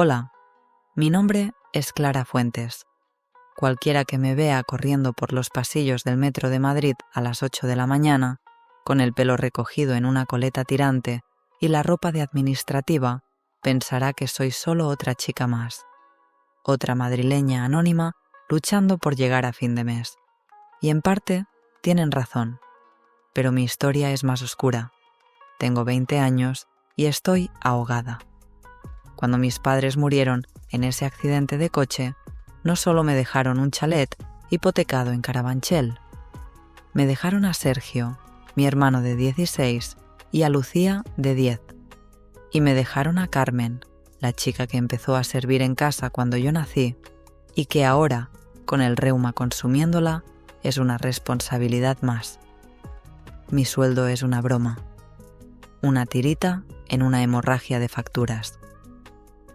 Hola, mi nombre es Clara Fuentes. Cualquiera que me vea corriendo por los pasillos del metro de Madrid a las 8 de la mañana, con el pelo recogido en una coleta tirante y la ropa de administrativa, pensará que soy solo otra chica más. Otra madrileña anónima luchando por llegar a fin de mes. Y en parte tienen razón, pero mi historia es más oscura. Tengo 20 años y estoy ahogada. Cuando mis padres murieron en ese accidente de coche, no solo me dejaron un chalet hipotecado en Carabanchel, me dejaron a Sergio, mi hermano de 16, y a Lucía de 10. Y me dejaron a Carmen, la chica que empezó a servir en casa cuando yo nací, y que ahora, con el reuma consumiéndola, es una responsabilidad más. Mi sueldo es una broma. Una tirita en una hemorragia de facturas.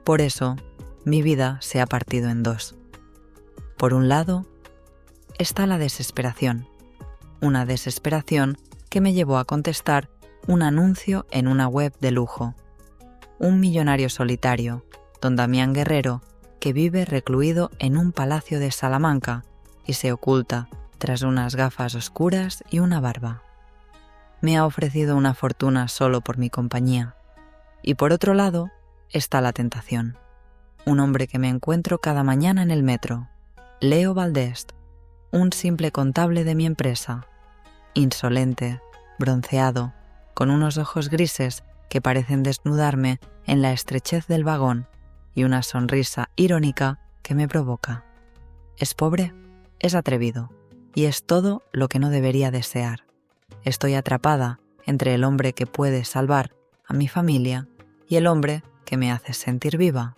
Por eso, mi vida se ha partido en dos. Por un lado, está la desesperación. Una desesperación que me llevó a contestar un anuncio en una web de lujo. Un millonario solitario, don Damián Guerrero, que vive recluido en un palacio de Salamanca y se oculta tras unas gafas oscuras y una barba. Me ha ofrecido una fortuna solo por mi compañía. Y por otro lado, está la tentación. Un hombre que me encuentro cada mañana en el metro, Leo Valdés, un simple contable de mi empresa, insolente, bronceado, con unos ojos grises que parecen desnudarme en la estrechez del vagón y una sonrisa irónica que me provoca. Es pobre, es atrevido y es todo lo que no debería desear. Estoy atrapada entre el hombre que puede salvar a mi familia y el hombre que me hace sentir viva.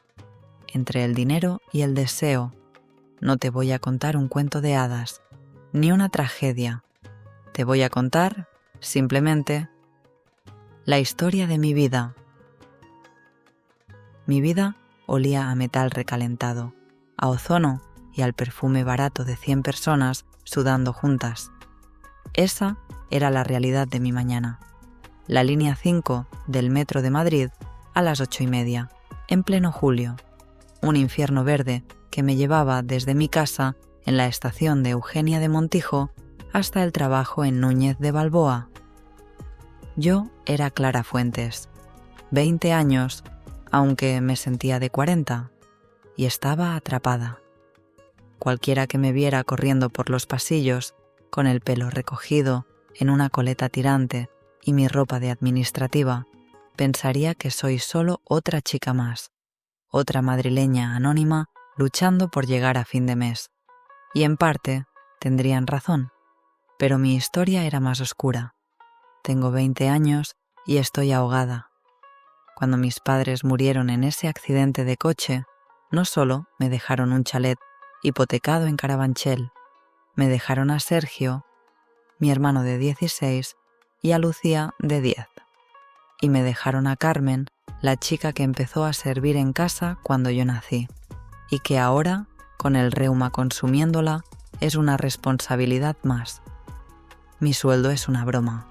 Entre el dinero y el deseo, no te voy a contar un cuento de hadas, ni una tragedia. Te voy a contar, simplemente, la historia de mi vida. Mi vida olía a metal recalentado, a ozono y al perfume barato de 100 personas sudando juntas. Esa era la realidad de mi mañana. La línea 5 del metro de Madrid a las 8:30, en pleno julio. Un infierno verde que me llevaba desde mi casa en la estación de Eugenia de Montijo hasta el trabajo en Núñez de Balboa. Yo era Clara Fuentes, 20 años, aunque me sentía de 40, y estaba atrapada. Cualquiera que me viera corriendo por los pasillos, con el pelo recogido en una coleta tirante y mi ropa de administrativa, pensaría que soy solo otra chica más, otra madrileña anónima luchando por llegar a fin de mes. Y en parte tendrían razón, pero mi historia era más oscura. Tengo 20 años y estoy ahogada. Cuando mis padres murieron en ese accidente de coche, no solo me dejaron un chalet hipotecado en Carabanchel, me dejaron a Sergio, mi hermano de 16, y a Lucía de 10. Y me dejaron a Carmen, la chica que empezó a servir en casa cuando yo nací, y que ahora, con el reuma consumiéndola, es una responsabilidad más. Mi sueldo es una broma,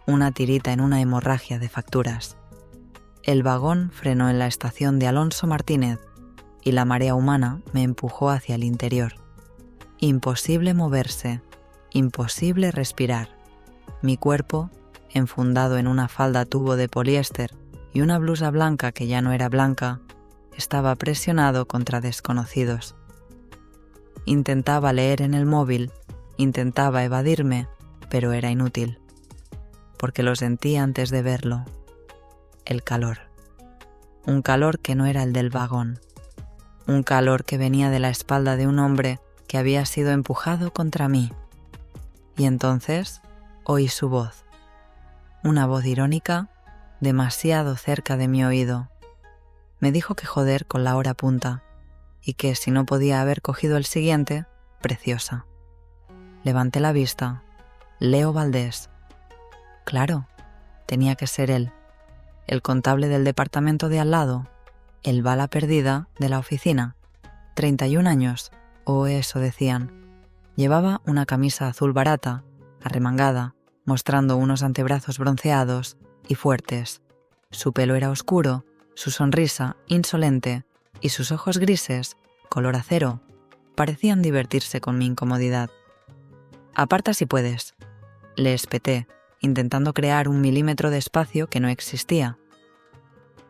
una tirita en una hemorragia de facturas. El vagón frenó en la estación de Alonso Martínez y la marea humana me empujó hacia el interior. Imposible moverse, imposible respirar. Mi cuerpo, enfundado en una falda tubo de poliéster y una blusa blanca que ya no era blanca, estaba presionado contra desconocidos. Intentaba leer en el móvil, intentaba evadirme, pero era inútil, porque lo sentí antes de verlo. El calor. Un calor que no era el del vagón. Un calor que venía de la espalda de un hombre que había sido empujado contra mí. Y entonces oí su voz. Una voz irónica, demasiado cerca de mi oído. Me dijo que joder con la hora punta y que si no podía haber cogido el siguiente, preciosa. Levanté la vista. Leo Valdés. Claro, tenía que ser él. El contable del departamento de al lado. El bala perdida de la oficina. 31 años, o eso decían. Llevaba una camisa azul barata, arremangada, mostrando unos antebrazos bronceados y fuertes. Su pelo era oscuro, su sonrisa insolente y sus ojos grises, color acero, parecían divertirse con mi incomodidad. «Aparta si puedes», le espeté, intentando crear un milímetro de espacio que no existía.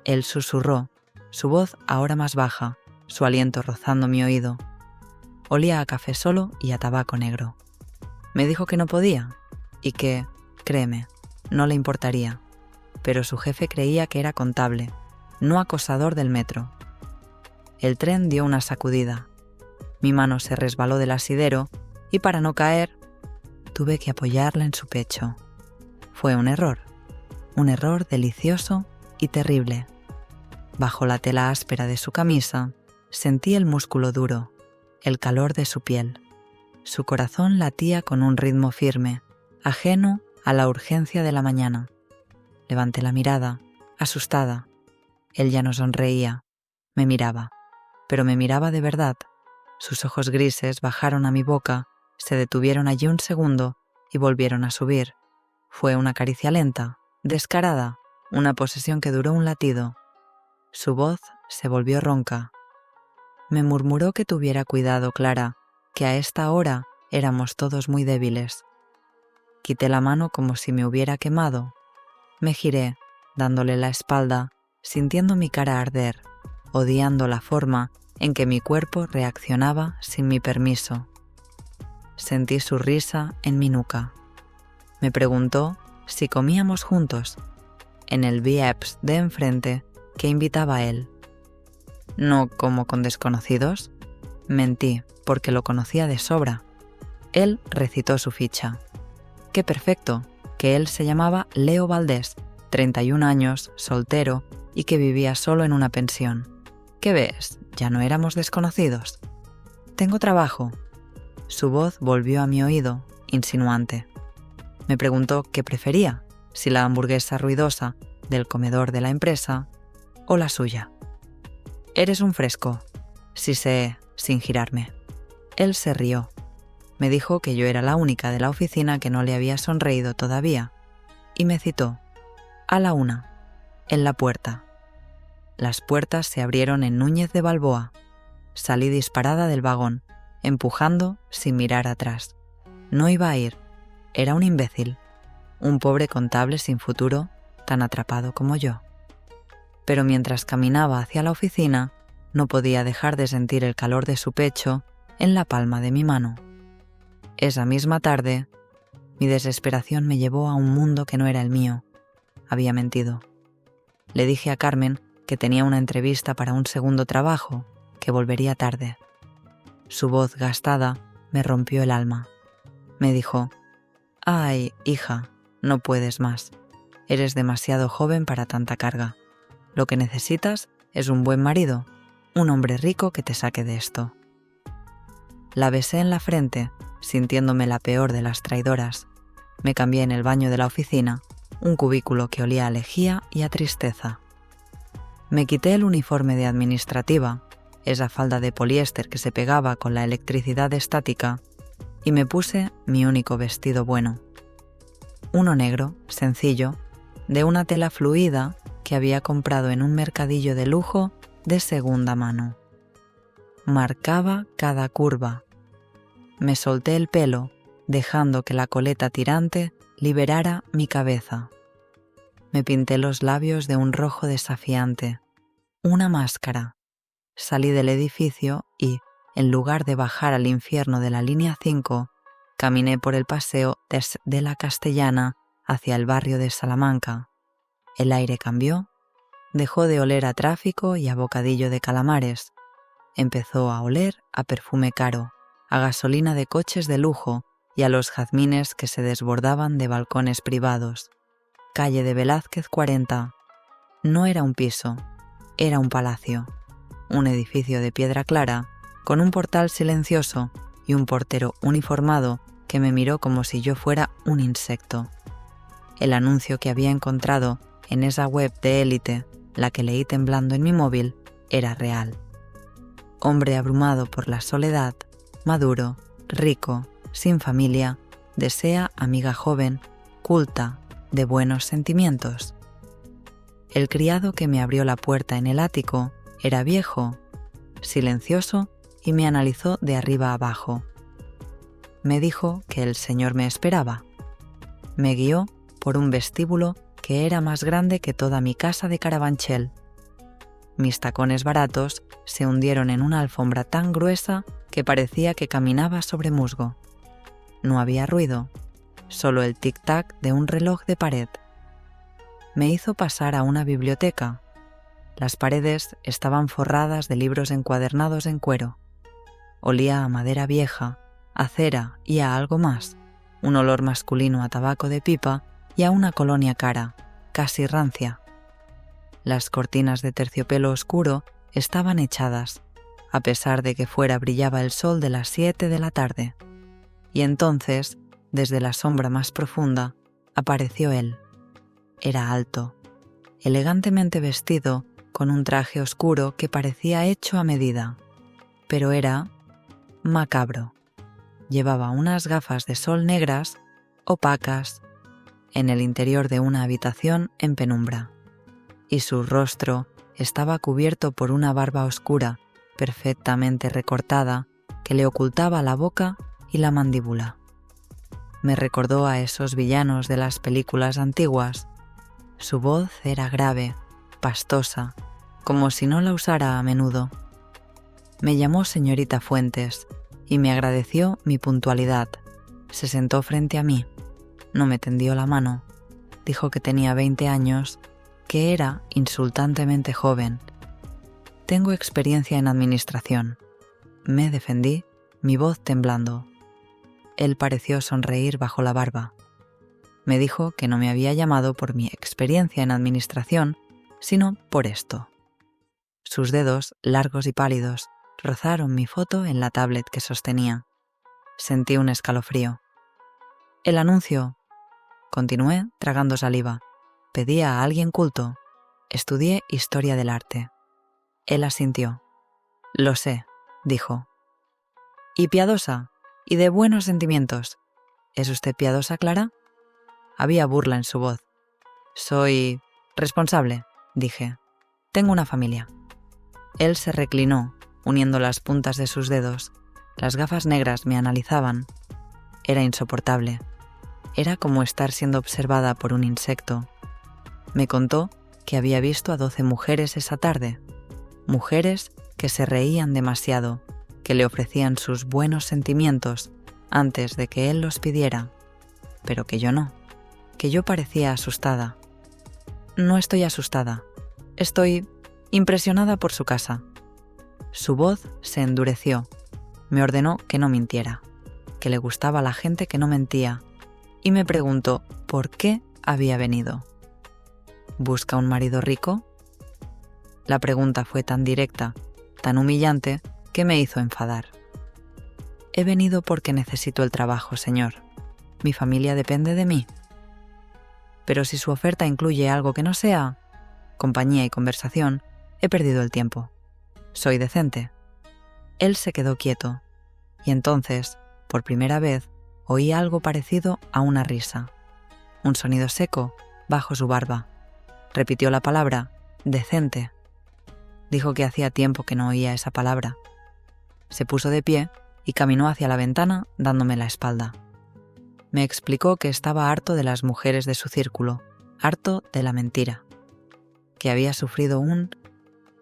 Él susurró, su voz ahora más baja, su aliento rozando mi oído. Olía a café solo y a tabaco negro. Me dijo que no podía y que, créeme, no le importaría, pero su jefe creía que era contable, no acosador del metro. El tren dio una sacudida. Mi mano se resbaló del asidero y para no caer, tuve que apoyarla en su pecho. Fue un error delicioso y terrible. Bajo la tela áspera de su camisa, sentí el músculo duro, el calor de su piel. Su corazón latía con un ritmo firme, ajeno a la urgencia de la mañana. Levanté la mirada, asustada. Él ya no sonreía, me miraba, pero me miraba de verdad. Sus ojos grises bajaron a mi boca, se detuvieron allí un segundo y volvieron a subir. Fue una caricia lenta, descarada, una posesión que duró un latido. Su voz se volvió ronca. Me murmuró que tuviera cuidado, Clara, que a esta hora éramos todos muy débiles. Quité la mano como si me hubiera quemado. Me giré, dándole la espalda, sintiendo mi cara arder, odiando la forma en que mi cuerpo reaccionaba sin mi permiso. Sentí su risa en mi nuca. Me preguntó si comíamos juntos, en el Vieps de enfrente que invitaba a él. ¿No como con desconocidos? Mentí, porque lo conocía de sobra. Él recitó su ficha. ¡Qué perfecto! Que él se llamaba Leo Valdés, 31 años, soltero y que vivía solo en una pensión. ¿Qué ves? ¿Ya no éramos desconocidos? Tengo trabajo. Su voz volvió a mi oído, insinuante. Me preguntó qué prefería, si la hamburguesa ruidosa del comedor de la empresa o la suya. Eres un fresco, sisé sin girarme. Él se rió. Me dijo que yo era la única de la oficina que no le había sonreído todavía y me citó. A la 1, en la puerta. Las puertas se abrieron en Núñez de Balboa. Salí disparada del vagón, empujando sin mirar atrás. No iba a ir. Era un imbécil, un pobre contable sin futuro, tan atrapado como yo. Pero mientras caminaba hacia la oficina, no podía dejar de sentir el calor de su pecho en la palma de mi mano. Esa misma tarde, mi desesperación me llevó a un mundo que no era el mío. Había mentido. Le dije a Carmen que tenía una entrevista para un segundo trabajo, que volvería tarde. Su voz gastada me rompió el alma. Me dijo: «Ay, hija, no puedes más. Eres demasiado joven para tanta carga. Lo que necesitas es un buen marido, un hombre rico que te saque de esto». La besé en la frente, sintiéndome la peor de las traidoras. Me cambié en el baño de la oficina, un cubículo que olía a lejía y a tristeza. Me quité el uniforme de administrativa, esa falda de poliéster que se pegaba con la electricidad estática, y me puse mi único vestido bueno. Uno negro, sencillo, de una tela fluida que había comprado en un mercadillo de lujo de segunda mano. Marcaba cada curva. Me solté el pelo, dejando que la coleta tirante liberara mi cabeza. Me pinté los labios de un rojo desafiante, una máscara. Salí del edificio y, en lugar de bajar al infierno de la línea 5, caminé por el paseo de la Castellana hacia el barrio de Salamanca. El aire cambió, dejó de oler a tráfico y a bocadillo de calamares. Empezó a oler a perfume caro, a gasolina de coches de lujo y a los jazmines que se desbordaban de balcones privados. Calle de Velázquez 40. No era un piso, era un palacio, un edificio de piedra clara, con un portal silencioso y un portero uniformado que me miró como si yo fuera un insecto. El anuncio que había encontrado en esa web de élite, la que leí temblando en mi móvil, era real. Hombre abrumado por la soledad, maduro, rico, sin familia, desea amiga joven, culta, de buenos sentimientos. El criado que me abrió la puerta en el ático era viejo, silencioso, y me analizó de arriba a abajo. Me dijo que el señor me esperaba. Me guió por un vestíbulo que era más grande que toda mi casa de Carabanchel. Mis tacones baratos se hundieron en una alfombra tan gruesa que parecía que caminaba sobre musgo. No había ruido, solo el tic-tac de un reloj de pared. Me hizo pasar a una biblioteca. Las paredes estaban forradas de libros encuadernados en cuero. Olía a madera vieja, a cera y a algo más, un olor masculino a tabaco de pipa y a una colonia cara, casi rancia. Las cortinas de terciopelo oscuro estaban echadas, a pesar de que fuera brillaba el sol de las 7 de la tarde. Y entonces, desde la sombra más profunda, apareció él. Era alto, elegantemente vestido, con un traje oscuro que parecía hecho a medida, pero era macabro. Llevaba unas gafas de sol negras, opacas, en el interior de una habitación en penumbra, y su rostro estaba cubierto por una barba oscura, perfectamente recortada, que le ocultaba la boca y la mandíbula. Me recordó a esos villanos de las películas antiguas. Su voz era grave, pastosa, como si no la usara a menudo. Me llamó señorita Fuentes y me agradeció mi puntualidad. Se sentó frente a mí, no me tendió la mano, dijo que tenía 20 años, que era insultantemente joven. Tengo experiencia en administración. Me defendí, mi voz temblando. Él pareció sonreír bajo la barba. Me dijo que no me había llamado por mi experiencia en administración, sino por esto. Sus dedos, largos y pálidos, rozaron mi foto en la tablet que sostenía. Sentí un escalofrío. El anuncio. Continué tragando saliva. Pedía a alguien culto. Estudié historia del arte. Él asintió. Lo sé, dijo. Y piadosa, y de buenos sentimientos. ¿Es usted piadosa, Clara? Había burla en su voz. Soy responsable, dije. Tengo una familia. Él se reclinó, uniendo las puntas de sus dedos. Las gafas negras me analizaban. Era insoportable. Era como estar siendo observada por un insecto. Me contó que había visto a 12 mujeres esa tarde. Mujeres que se reían demasiado, que le ofrecían sus buenos sentimientos antes de que él los pidiera, pero que yo no, que yo parecía asustada. No estoy asustada, estoy impresionada por su casa. Su voz se endureció, me ordenó que no mintiera, que le gustaba la gente que no mentía, y me preguntó por qué había venido. ¿Busca un marido rico? La pregunta fue tan directa, tan humillante, que me hizo enfadar. He venido porque necesito el trabajo, señor. Mi familia depende de mí. Pero si su oferta incluye algo que no sea compañía y conversación, he perdido el tiempo. Soy decente. Él se quedó quieto, y entonces, por primera vez, oí algo parecido a una risa. Un sonido seco bajo su barba. Repitió la palabra decente. Dijo que hacía tiempo que no oía esa palabra. Se puso de pie y caminó hacia la ventana dándome la espalda. Me explicó que estaba harto de las mujeres de su círculo, harto de la mentira, que había sufrido un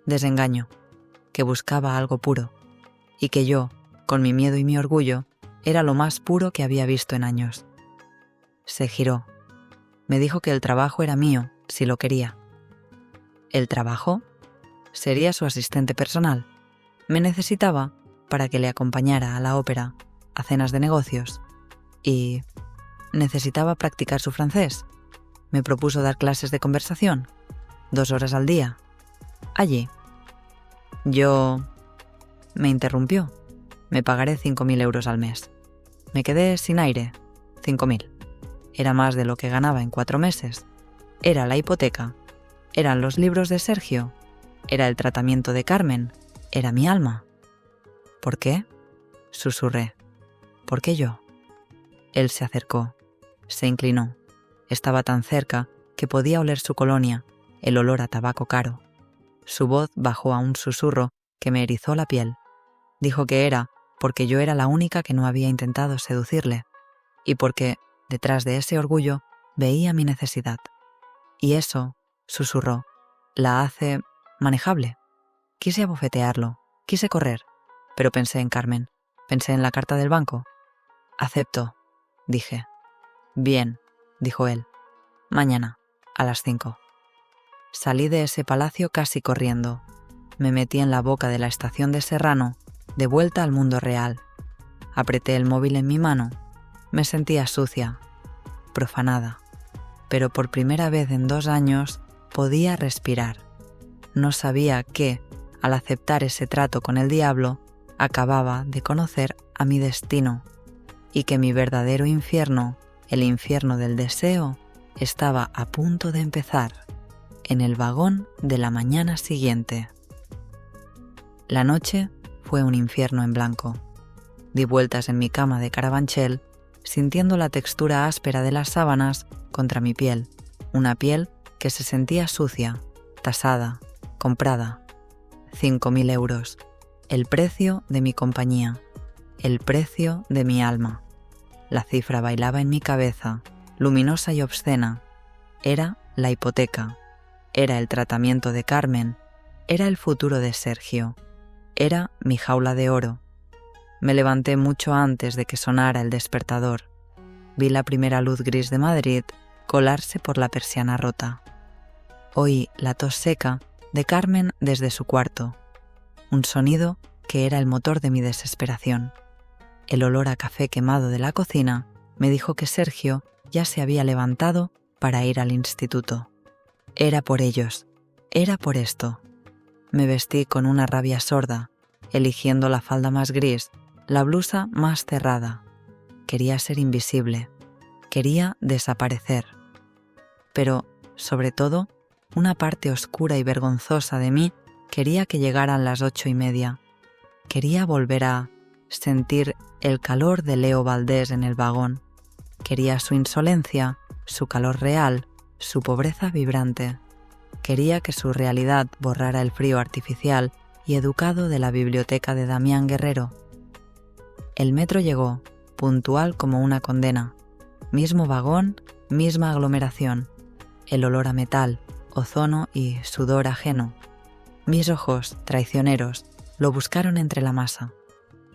desengaño, que buscaba algo puro, y que yo, con mi miedo y mi orgullo, era lo más puro que había visto en años. Se giró. Me dijo que el trabajo era mío, si lo quería. ¿El trabajo? Sería su asistente personal. Me necesitaba para que le acompañara a la ópera, a cenas de negocios. Y necesitaba practicar su francés. Me propuso dar clases de conversación, 2 horas al día. Allí. Yo... Me interrumpió. Me pagaré 5.000 euros al mes. Me quedé sin aire. 5.000. Era más de lo que ganaba en 4 meses. Era la hipoteca. Eran los libros de Sergio. Era el tratamiento de Carmen. Era mi alma. ¿Por qué? Susurré. ¿Por qué yo? Él se acercó. Se inclinó. Estaba tan cerca que podía oler su colonia, el olor a tabaco caro. Su voz bajó a un susurro que me erizó la piel. Dijo que era porque yo era la única que no había intentado seducirle, y porque, detrás de ese orgullo, veía mi necesidad. Y eso, susurró, la hace manejable. Quise abofetearlo, quise correr, pero pensé en Carmen, pensé en la carta del banco. Acepto, dije. Bien, dijo él. Mañana, a las 5. Salí de ese palacio casi corriendo. Me metí en la boca de la estación de Serrano, de vuelta al mundo real. Apreté el móvil en mi mano. Me sentía sucia, profanada, pero por primera vez en 2 años podía respirar. No sabía que, al aceptar ese trato con el diablo, acababa de conocer a mi destino y que mi verdadero infierno, el infierno del deseo, estaba a punto de empezar en el vagón de la mañana siguiente. La noche fue un infierno en blanco. Di vueltas en mi cama de Carabanchel, sintiendo la textura áspera de las sábanas contra mi piel, una piel que se sentía sucia, tasada, comprada. 5.000 euros, el precio de mi compañía, el precio de mi alma. La cifra bailaba en mi cabeza, luminosa y obscena. Era la hipoteca, era el tratamiento de Carmen, era el futuro de Sergio, era mi jaula de oro. Me levanté mucho antes de que sonara el despertador. Vi la primera luz gris de Madrid colarse por la persiana rota. Oí la tos seca de Carmen desde su cuarto, un sonido que era el motor de mi desesperación. El olor a café quemado de la cocina me dijo que Sergio ya se había levantado para ir al instituto. Era por ellos, era por esto. Me vestí con una rabia sorda, eligiendo la falda más gris, la blusa más cerrada. Quería ser invisible, quería desaparecer. Pero, sobre todo, una parte oscura y vergonzosa de mí quería que llegaran las 8:30. Quería volver a sentir el calor de Leo Valdés en el vagón. Quería su insolencia, su calor real, su pobreza vibrante. Quería que su realidad borrara el frío artificial y educado de la biblioteca de Damián Guerrero. El metro llegó, puntual como una condena. Mismo vagón, misma aglomeración. El olor a metal, ozono y sudor ajeno. Mis ojos, traicioneros, lo buscaron entre la masa.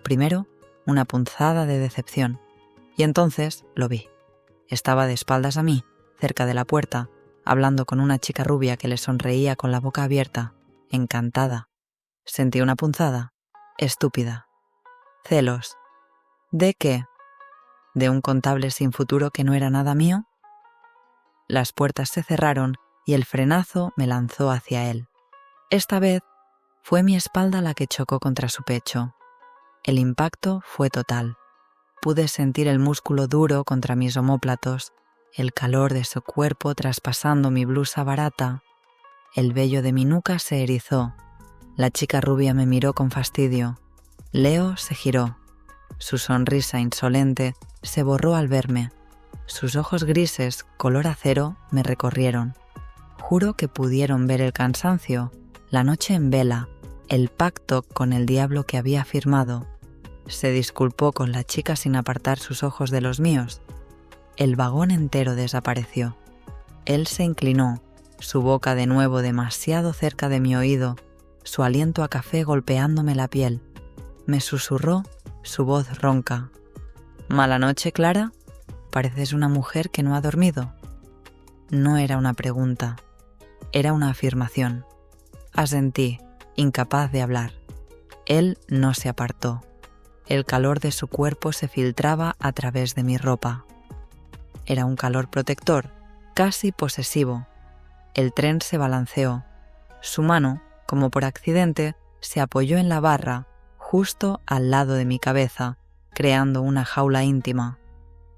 Primero, una punzada de decepción. Y entonces lo vi. Estaba de espaldas a mí, cerca de la puerta, hablando con una chica rubia que le sonreía con la boca abierta, encantada. Sentí una punzada, estúpida. Celos. ¿De qué? ¿De un contable sin futuro que no era nada mío? Las puertas se cerraron y el frenazo me lanzó hacia él. Esta vez fue mi espalda la que chocó contra su pecho. El impacto fue total. Pude sentir el músculo duro contra mis omóplatos, el calor de su cuerpo traspasando mi blusa barata. El vello de mi nuca se erizó. La chica rubia me miró con fastidio. Leo se giró. Su sonrisa insolente se borró al verme. Sus ojos grises, color acero, me recorrieron. Juro que pudieron ver el cansancio, la noche en vela, el pacto con el diablo que había firmado. Se disculpó con la chica sin apartar sus ojos de los míos. El vagón entero desapareció. Él se inclinó, su boca de nuevo demasiado cerca de mi oído, su aliento a café golpeándome la piel. Me susurró su voz ronca. «¿Mala noche, Clara? Pareces una mujer que no ha dormido». No era una pregunta, era una afirmación. Asentí, incapaz de hablar. Él no se apartó. El calor de su cuerpo se filtraba a través de mi ropa. Era un calor protector, casi posesivo. El tren se balanceó. Su mano, como por accidente, se apoyó en la barra, justo al lado de mi cabeza, creando una jaula íntima.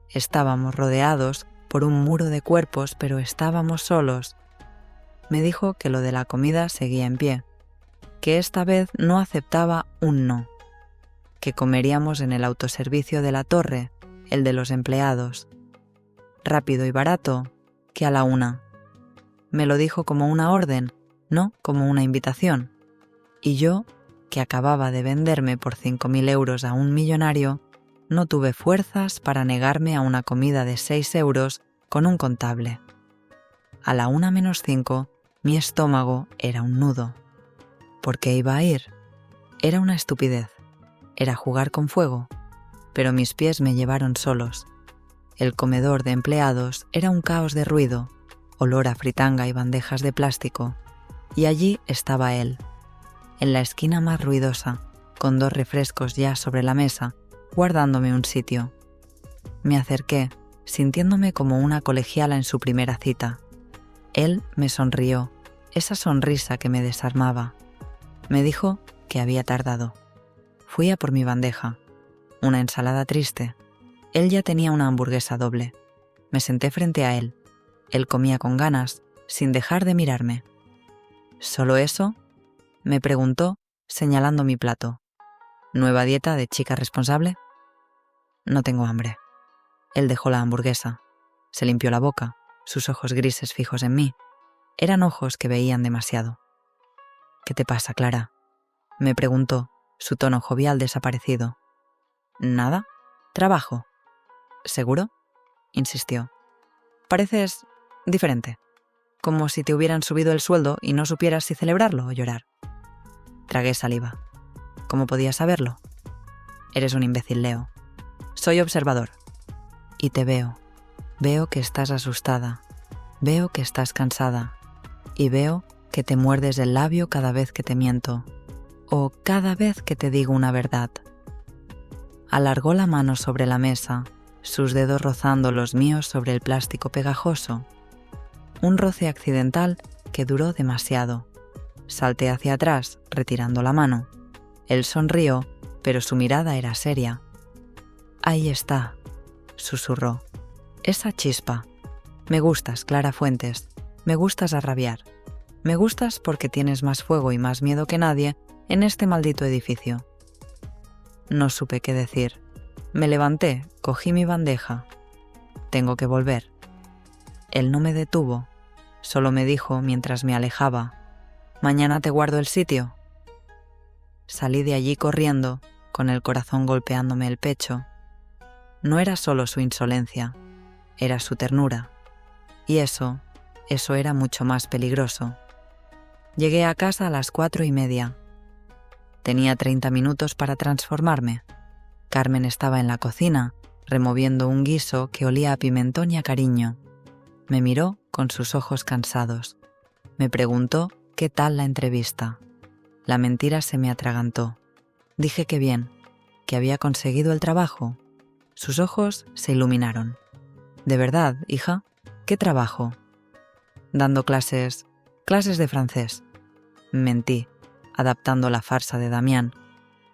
Estábamos rodeados por un muro de cuerpos, pero estábamos solos. Me dijo que lo de la comida seguía en pie, que esta vez no aceptaba un no, que comeríamos en el autoservicio de la torre, el de los empleados. Rápido y barato, que a la 1. Me lo dijo como una orden, no como una invitación. Y yo que acababa de venderme por 5.000 euros a un millonario, no tuve fuerzas para negarme a una comida de 6 euros con un contable. A la 1:05, mi estómago era un nudo. ¿Por qué iba a ir? Era una estupidez. Era jugar con fuego. Pero mis pies me llevaron solos. El comedor de empleados era un caos de ruido, olor a fritanga y bandejas de plástico. Y allí estaba él, en la esquina más ruidosa, con 2 refrescos ya sobre la mesa, guardándome un sitio. Me acerqué, sintiéndome como una colegiala en su primera cita. Él me sonrió, esa sonrisa que me desarmaba. Me dijo que había tardado. Fui a por mi bandeja. Una ensalada triste. Él ya tenía una hamburguesa doble. Me senté frente a él. Él comía con ganas, sin dejar de mirarme. ¿Solo eso?, me preguntó, señalando mi plato. ¿Nueva dieta de chica responsable? No tengo hambre. Él dejó la hamburguesa. Se limpió la boca, sus ojos grises fijos en mí. Eran ojos que veían demasiado. ¿Qué te pasa, Clara?, me preguntó, su tono jovial desaparecido. ¿Nada? Trabajo. ¿Seguro?, insistió. Pareces diferente, como si te hubieran subido el sueldo y no supieras si celebrarlo o llorar. Tragué saliva. ¿Cómo podías saberlo? Eres un imbécil, Leo. Soy observador. Y te veo. Veo que estás asustada. Veo que estás cansada. Y veo que te muerdes el labio cada vez que te miento. O cada vez que te digo una verdad. Alargó la mano sobre la mesa, sus dedos rozando los míos sobre el plástico pegajoso. Un roce accidental que duró demasiado. Salté hacia atrás, retirando la mano. Él sonrió, pero su mirada era seria. Ahí está, susurró. Esa chispa. Me gustas, Clara Fuentes. Me gustas a rabiar. Me gustas porque tienes más fuego y más miedo que nadie en este maldito edificio. No supe qué decir. Me levanté, cogí mi bandeja. Tengo que volver. Él no me detuvo. Solo me dijo mientras me alejaba: «Mañana te guardo el sitio». Salí de allí corriendo, con el corazón golpeándome el pecho. No era solo su insolencia, era su ternura. Y eso era mucho más peligroso. Llegué a casa a las 4:30. Tenía 30 minutos para transformarme. Carmen estaba en la cocina, removiendo un guiso que olía a pimentón y a cariño. Me miró con sus ojos cansados. Me preguntó qué tal la entrevista. La mentira se me atragantó. Dije que bien, que había conseguido el trabajo. Sus ojos se iluminaron. ¿De verdad, hija? ¿Qué trabajo? Dando clases de francés. Mentí, adaptando la farsa de Damián.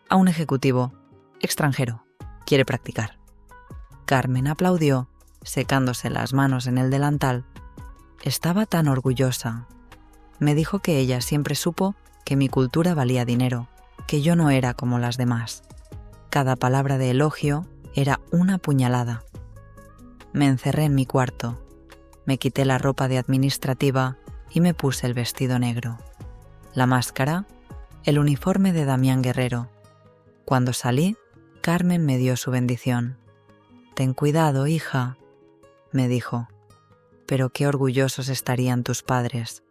A un ejecutivo extranjero. Quiere practicar. Carmen aplaudió, secándose las manos en el delantal. Estaba tan orgullosa. Me dijo que ella siempre supo que mi cultura valía dinero, que yo no era como las demás. Cada palabra de elogio era una puñalada. Me encerré en mi cuarto. Me quité la ropa de administrativa y me puse el vestido negro. La máscara, el uniforme de Damián Guerrero. Cuando salí, Carmen me dio su bendición. «Ten cuidado, hija», me dijo. «Pero qué orgullosos estarían tus padres».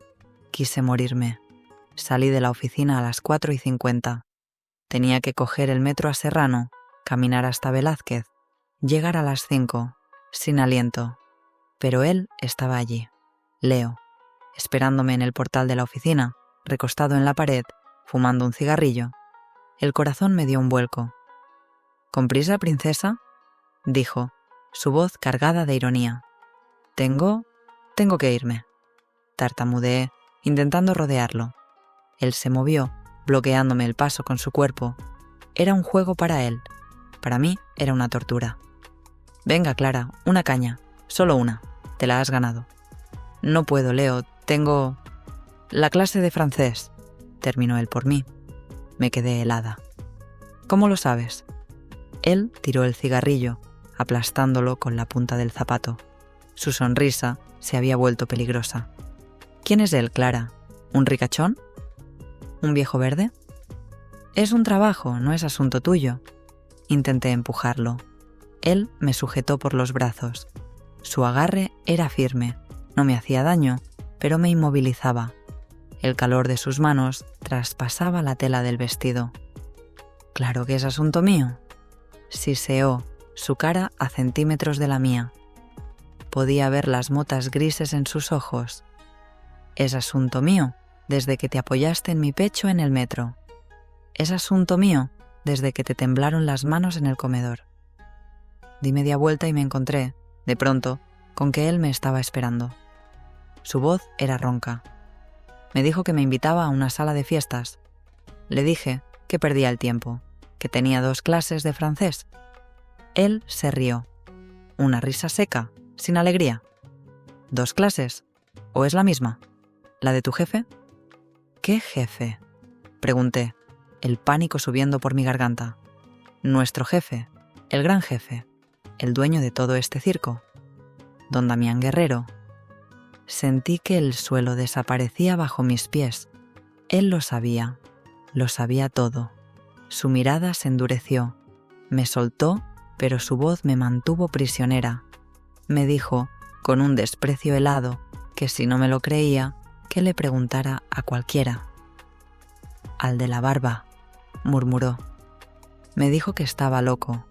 Quise morirme. Salí de la oficina a las 4:50. Tenía que coger el metro a Serrano, caminar hasta Velázquez, llegar a las 5, sin aliento. Pero él estaba allí, Leo, esperándome en el portal de la oficina, recostado en la pared, fumando un cigarrillo. El corazón me dio un vuelco. «¿Con prisa, princesa?», dijo, su voz cargada de ironía. Tengo que irme», tartamudeé, intentando rodearlo. Él se movió, bloqueándome el paso con su cuerpo. Era un juego para él. Para mí era una tortura. «Venga, Clara, una caña. Solo una. Te la has ganado». «No puedo, Leo. Tengo la clase de francés», terminó él por mí. Me quedé helada. «¿Cómo lo sabes?». Él tiró el cigarrillo, aplastándolo con la punta del zapato. Su sonrisa se había vuelto peligrosa. «¿Quién es él, Clara? ¿Un ricachón? ¿Un viejo verde?». Es un trabajo, no es asunto tuyo. Intenté empujarlo. Él me sujetó por los brazos. Su agarre era firme, no me hacía daño, pero me inmovilizaba. El calor de sus manos traspasaba la tela del vestido. «Claro que es asunto mío», siseó, su cara a centímetros de la mía. Podía ver las motas grises en sus ojos. «Es asunto mío desde que te apoyaste en mi pecho en el metro. Es asunto mío desde que te temblaron las manos en el comedor». Di media vuelta y me encontré, de pronto, con que él me estaba esperando. Su voz era ronca. Me dijo que me invitaba a una sala de fiestas. Le dije que perdía el tiempo, que tenía 2 clases de francés. Él se rió. Una risa seca, sin alegría. «¿2 clases? ¿O es la misma? ¿La de tu jefe?» «¿Qué jefe?», pregunté, el pánico subiendo por mi garganta. «Nuestro jefe, el gran jefe, el dueño de todo este circo, don Damián Guerrero». Sentí que el suelo desaparecía bajo mis pies. Él lo sabía todo. Su mirada se endureció. Me soltó, pero su voz me mantuvo prisionera. Me dijo, con un desprecio helado, que si no me lo creía, que le preguntara a cualquiera. «Al de la barba», murmuró. Me dijo que estaba loco,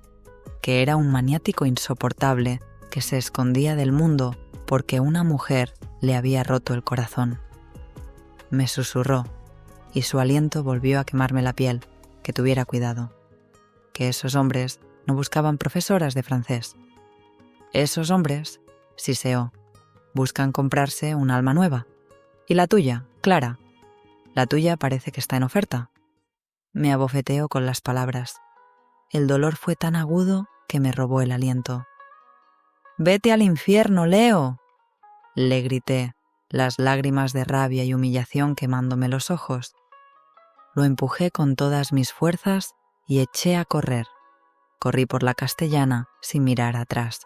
que era un maniático insoportable que se escondía del mundo porque una mujer le había roto el corazón. Me susurró, y su aliento volvió a quemarme la piel, que tuviera cuidado, que esos hombres no buscaban profesoras de francés. Esos hombres, siseó, buscan comprarse un alma nueva. ¿Y la tuya, Clara? La tuya parece que está en oferta». Me abofeteó con las palabras. El dolor fue tan agudo que me robó el aliento. «¡Vete al infierno, Leo!», le grité, las lágrimas de rabia y humillación quemándome los ojos. Lo empujé con todas mis fuerzas y eché a correr. Corrí por la Castellana sin mirar atrás,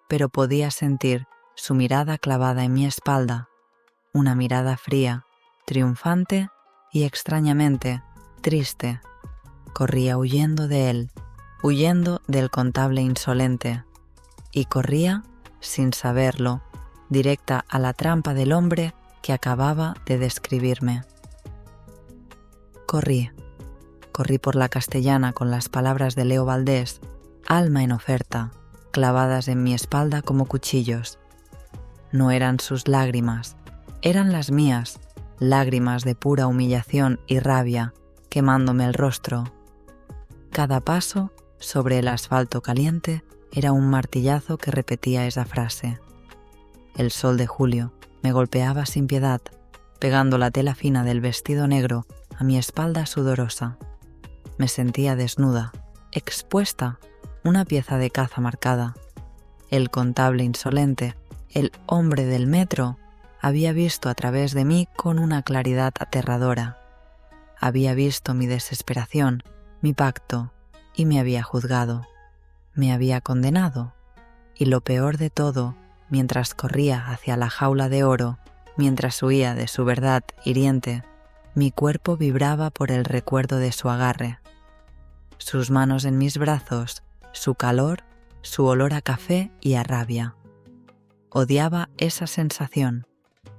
pero podía sentir su mirada clavada en mi espalda, una mirada fría, triunfante y extrañamente triste. Corría huyendo de él, huyendo del contable insolente, y corría, sin saberlo, directa a la trampa del hombre que acababa de describirme. Corrí por la Castellana con las palabras de Leo Valdés, alma en oferta, clavadas en mi espalda como cuchillos. No eran sus lágrimas, eran las mías, lágrimas de pura humillación y rabia, quemándome el rostro. Cada paso sobre el asfalto caliente era un martillazo que repetía esa frase. El sol de julio me golpeaba sin piedad, pegando la tela fina del vestido negro a mi espalda sudorosa. Me sentía desnuda, expuesta, una pieza de caza marcada. El contable insolente, el hombre del metro, había visto a través de mí con una claridad aterradora. Había visto mi desesperación, mi pacto, y me había juzgado. Me había condenado. Y lo peor de todo, mientras corría hacia la jaula de oro, mientras huía de su verdad hiriente, mi cuerpo vibraba por el recuerdo de su agarre. Sus manos en mis brazos, su calor, su olor a café y a rabia. Odiaba esa sensación.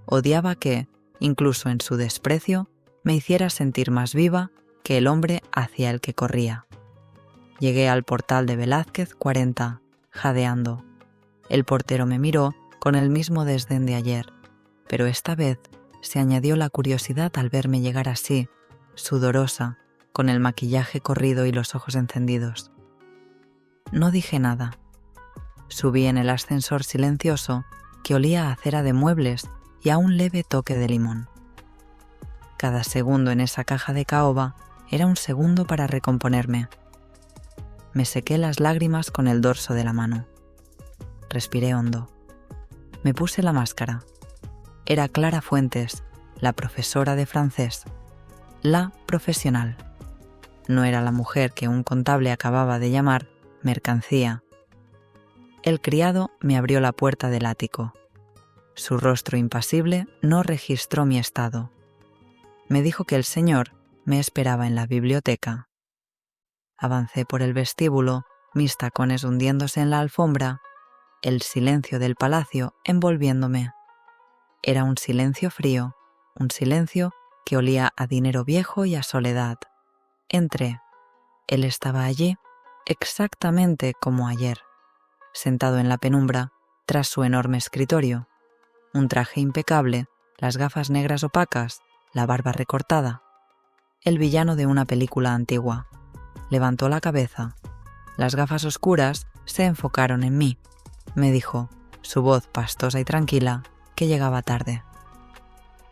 Odiaba que, incluso en su desprecio, me hiciera sentir más viva que el hombre hacia el que corría. Llegué al portal de Velázquez 40, jadeando. El portero me miró con el mismo desdén de ayer, pero esta vez se añadió la curiosidad al verme llegar así, sudorosa, con el maquillaje corrido y los ojos encendidos. No dije nada. Subí en el ascensor silencioso que olía a cera de muebles y a un leve toque de limón. Cada segundo en esa caja de caoba era un segundo para recomponerme. Me sequé las lágrimas con el dorso de la mano. Respiré hondo. Me puse la máscara. Era Clara Fuentes, la profesora de francés. La profesional. No era la mujer que un contable acababa de llamar mercancía. El criado me abrió la puerta del ático. Su rostro impasible no registró mi estado. Me dijo que el señor me esperaba en la biblioteca. Avancé por el vestíbulo, mis tacones hundiéndose en la alfombra, el silencio del palacio envolviéndome. Era un silencio frío, un silencio que olía a dinero viejo y a soledad. Entré. Él estaba allí, exactamente como ayer, sentado en la penumbra, tras su enorme escritorio. Un traje impecable, las gafas negras opacas, la barba recortada. El villano de una película antigua. Levantó la cabeza. Las gafas oscuras se enfocaron en mí. Me dijo, su voz pastosa y tranquila, que llegaba tarde.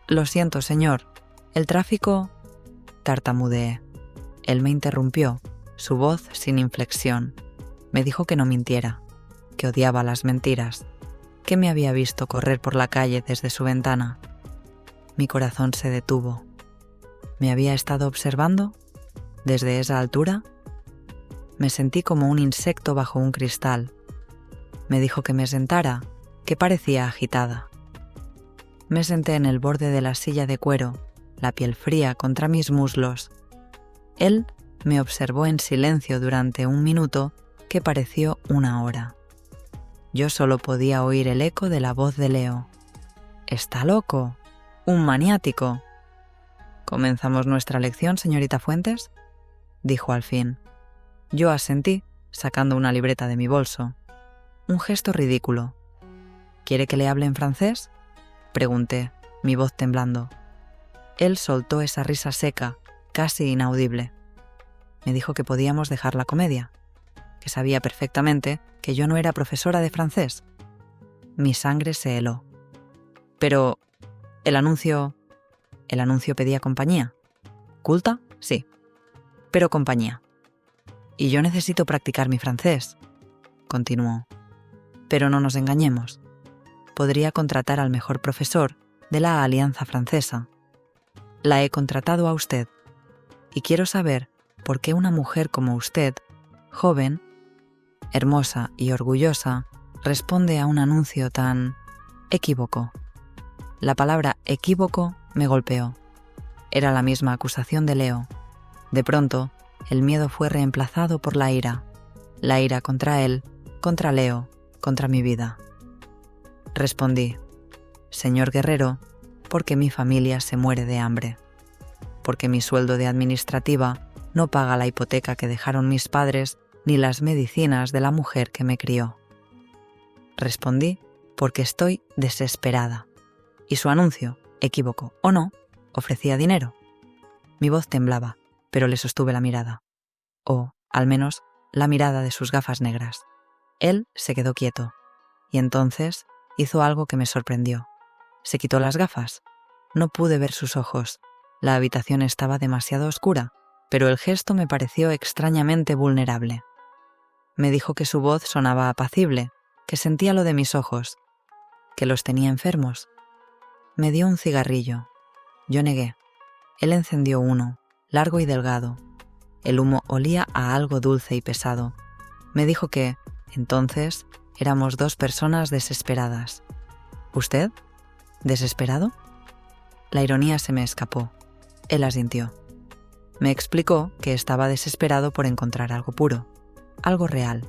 «Lo siento, señor. El tráfico...» tartamudeé. Él me interrumpió, su voz sin inflexión. Me dijo que no mintiera, que odiaba las mentiras, que me había visto correr por la calle desde su ventana. Mi corazón se detuvo. ¿Me había estado observando? ¿Desde esa altura? Me sentí como un insecto bajo un cristal. Me dijo que me sentara, que parecía agitada. Me senté en el borde de la silla de cuero, la piel fría contra mis muslos. Él me observó en silencio durante 1 minuto que pareció 1 hora. Yo solo podía oír el eco de la voz de Leo. «Está loco, un maniático». «¿Comenzamos nuestra lección, señorita Fuentes?», dijo al fin. Yo asentí, sacando una libreta de mi bolso. Un gesto ridículo. «¿Quiere que le hable en francés?», pregunté, mi voz temblando. Él soltó esa risa seca, casi inaudible. Me dijo que podíamos dejar la comedia, que sabía perfectamente que yo no era profesora de francés. Mi sangre se heló. Pero el anuncio pedía compañía. ¿Culta? Sí, pero compañía. Y yo necesito practicar mi francés, continuó. Pero no nos engañemos. Podría contratar al mejor profesor de la Alianza Francesa. La he contratado a usted. Y quiero saber por qué una mujer como usted, joven, hermosa y orgullosa, responde a un anuncio tan equívoco. La palabra equívoco me golpeó. Era la misma acusación de Leo. De pronto, el miedo fue reemplazado por la ira contra él, contra Leo, contra mi vida. Respondí, «Señor Guerrero, porque mi familia se muere de hambre, porque mi sueldo de administrativa no paga la hipoteca que dejaron mis padres ni las medicinas de la mujer que me crió. Respondí, porque estoy desesperada. Y su anuncio, equívoco o no, ofrecía dinero». Mi voz temblaba, pero le sostuve la mirada. O, al menos, la mirada de sus gafas negras. Él se quedó quieto. Y entonces hizo algo que me sorprendió. Se quitó las gafas. No pude ver sus ojos. La habitación estaba demasiado oscura, pero el gesto me pareció extrañamente vulnerable. Me dijo que su voz sonaba apacible, que sentía lo de mis ojos, que los tenía enfermos. Me dio un cigarrillo. Yo negué. Él encendió uno, largo y delgado. El humo olía a algo dulce y pesado. Me dijo que, entonces, éramos 2 personas desesperadas. ¿Usted? ¿Desesperado? La ironía se me escapó. Él asintió. Me explicó que estaba desesperado por encontrar algo puro, algo real.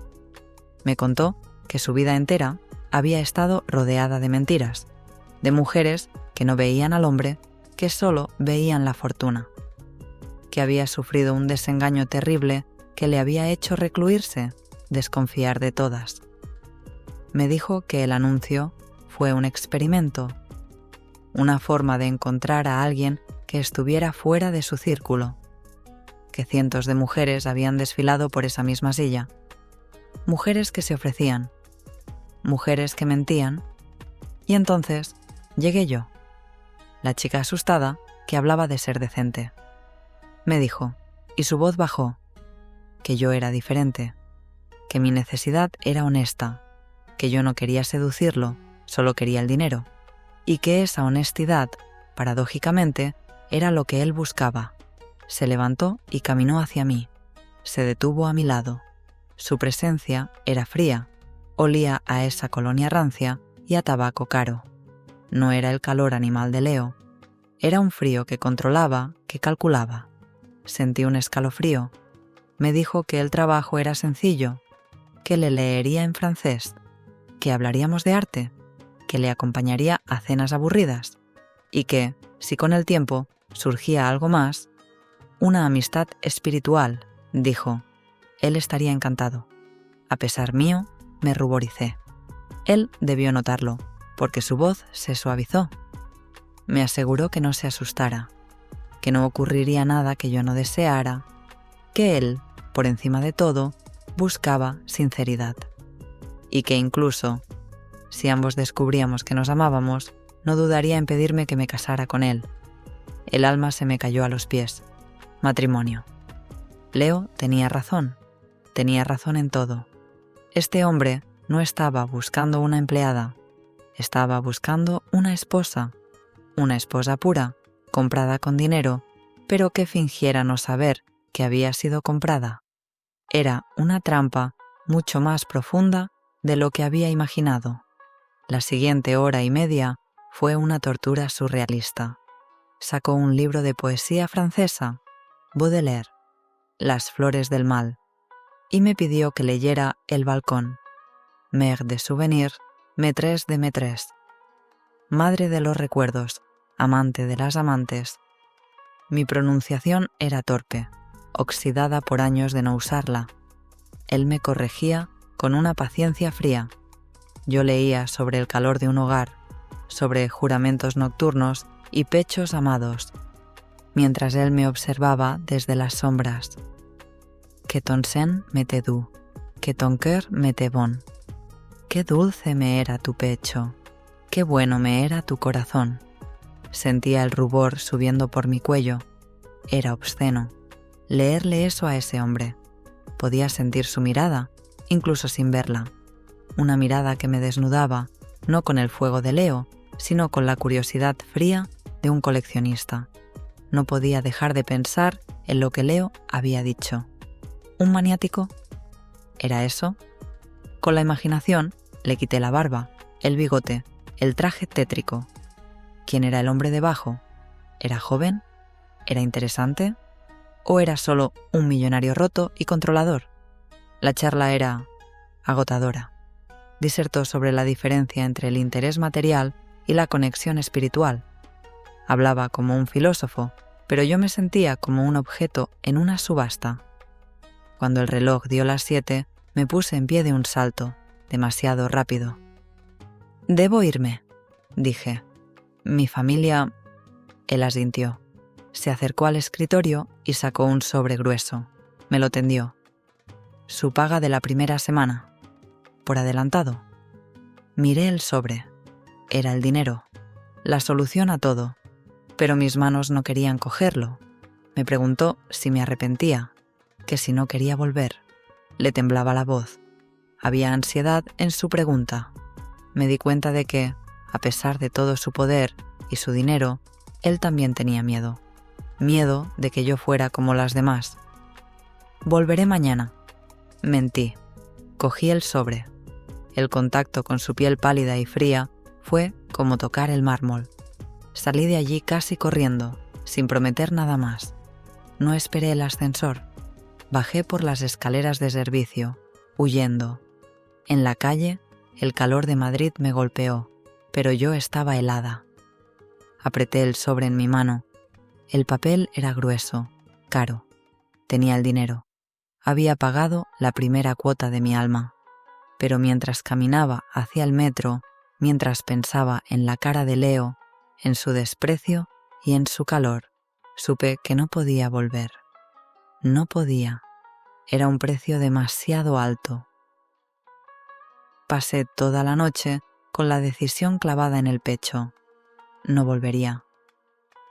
Me contó que su vida entera había estado rodeada de mentiras, de mujeres que no veían al hombre, que solo veían la fortuna, que había sufrido un desengaño terrible que le había hecho recluirse, desconfiar de todas. Me dijo que el anuncio fue un experimento, una forma de encontrar a alguien que estuviera fuera de su círculo, que cientos de mujeres habían desfilado por esa misma silla, mujeres que se ofrecían, mujeres que mentían, y entonces llegué yo, la chica asustada que hablaba de ser decente. Me dijo, y su voz bajó, que yo era diferente, que mi necesidad era honesta, que yo no quería seducirlo, solo quería el dinero, y que esa honestidad, paradójicamente, era lo que él buscaba. Se levantó y caminó hacia mí. Se detuvo a mi lado. Su presencia era fría, olía a esa colonia rancia y a tabaco caro. No era el calor animal de Leo, era un frío que controlaba, que calculaba. Sentí un escalofrío. Me dijo que el trabajo era sencillo, que le leería en francés, que hablaríamos de arte, que le acompañaría a cenas aburridas y que, si con el tiempo surgía algo más, una amistad espiritual, dijo, él estaría encantado. A pesar mío, me ruboricé. Él debió notarlo, porque su voz se suavizó. Me aseguró que no se asustara, que no ocurriría nada que yo no deseara, que él, por encima de todo, buscaba sinceridad. Y que incluso, si ambos descubríamos que nos amábamos, no dudaría en pedirme que me casara con él. El alma se me cayó a los pies. Matrimonio. Leo tenía razón en todo. Este hombre no estaba buscando una empleada, estaba buscando una esposa pura, comprada con dinero, pero que fingiera no saber que había sido comprada. Era una trampa mucho más profunda de lo que había imaginado. La siguiente hora y media fue una tortura surrealista. Sacó un libro de poesía francesa, Baudelaire, Las flores del mal, y me pidió que leyera El balcón, Mère de souvenirs, maîtresse de maîtresse, madre de los recuerdos, amante de las amantes. Mi pronunciación era torpe, oxidada por años de no usarla. Él me corregía con una paciencia fría. Yo leía sobre el calor de un hogar, sobre juramentos nocturnos y pechos amados, mientras él me observaba desde las sombras. Que ton sein m'était doux, que ton cœur m'était bon. Qué dulce me era tu pecho, qué bueno me era tu corazón. Sentía el rubor subiendo por mi cuello. Era obsceno. Leerle eso a ese hombre. Podía sentir su mirada, incluso sin verla. Una mirada que me desnudaba, no con el fuego de Leo, sino con la curiosidad fría de un coleccionista. No podía dejar de pensar en lo que Leo había dicho. ¿Un maniático? ¿Era eso? Con la imaginación le quité la barba, el bigote, el traje tétrico. ¿Quién era el hombre debajo? ¿Era joven? ¿Era interesante? ¿O era solo un millonario roto y controlador? La charla era agotadora. Disertó sobre la diferencia entre el interés material y la conexión espiritual. Hablaba como un filósofo, pero yo me sentía como un objeto en una subasta. Cuando el reloj dio las 7, me puse en pie de un salto, demasiado rápido. «Debo irme», dije. «Mi familia...» Él asintió. Se acercó al escritorio y sacó un sobre grueso. Me lo tendió. Su paga de la primera semana. Por adelantado. Miré el sobre. Era el dinero. La solución a todo. Pero mis manos no querían cogerlo. Me preguntó si me arrepentía, que si no quería volver. Le temblaba la voz. Había ansiedad en su pregunta. Me di cuenta de que, a pesar de todo su poder y su dinero, él también tenía miedo. Miedo de que yo fuera como las demás. «Volveré mañana». Mentí. Cogí el sobre. El contacto con su piel pálida y fría fue como tocar el mármol. Salí de allí casi corriendo, sin prometer nada más. No esperé el ascensor. Bajé por las escaleras de servicio, huyendo. En la calle, el calor de Madrid me golpeó, pero yo estaba helada. Apreté el sobre en mi mano. El papel era grueso, caro. Tenía el dinero. Había pagado la primera cuota de mi alma. Pero mientras caminaba hacia el metro, mientras pensaba en la cara de Leo, en su desprecio y en su calor, supe que no podía volver. No podía. Era un precio demasiado alto. Pasé toda la noche con la decisión clavada en el pecho. No volvería.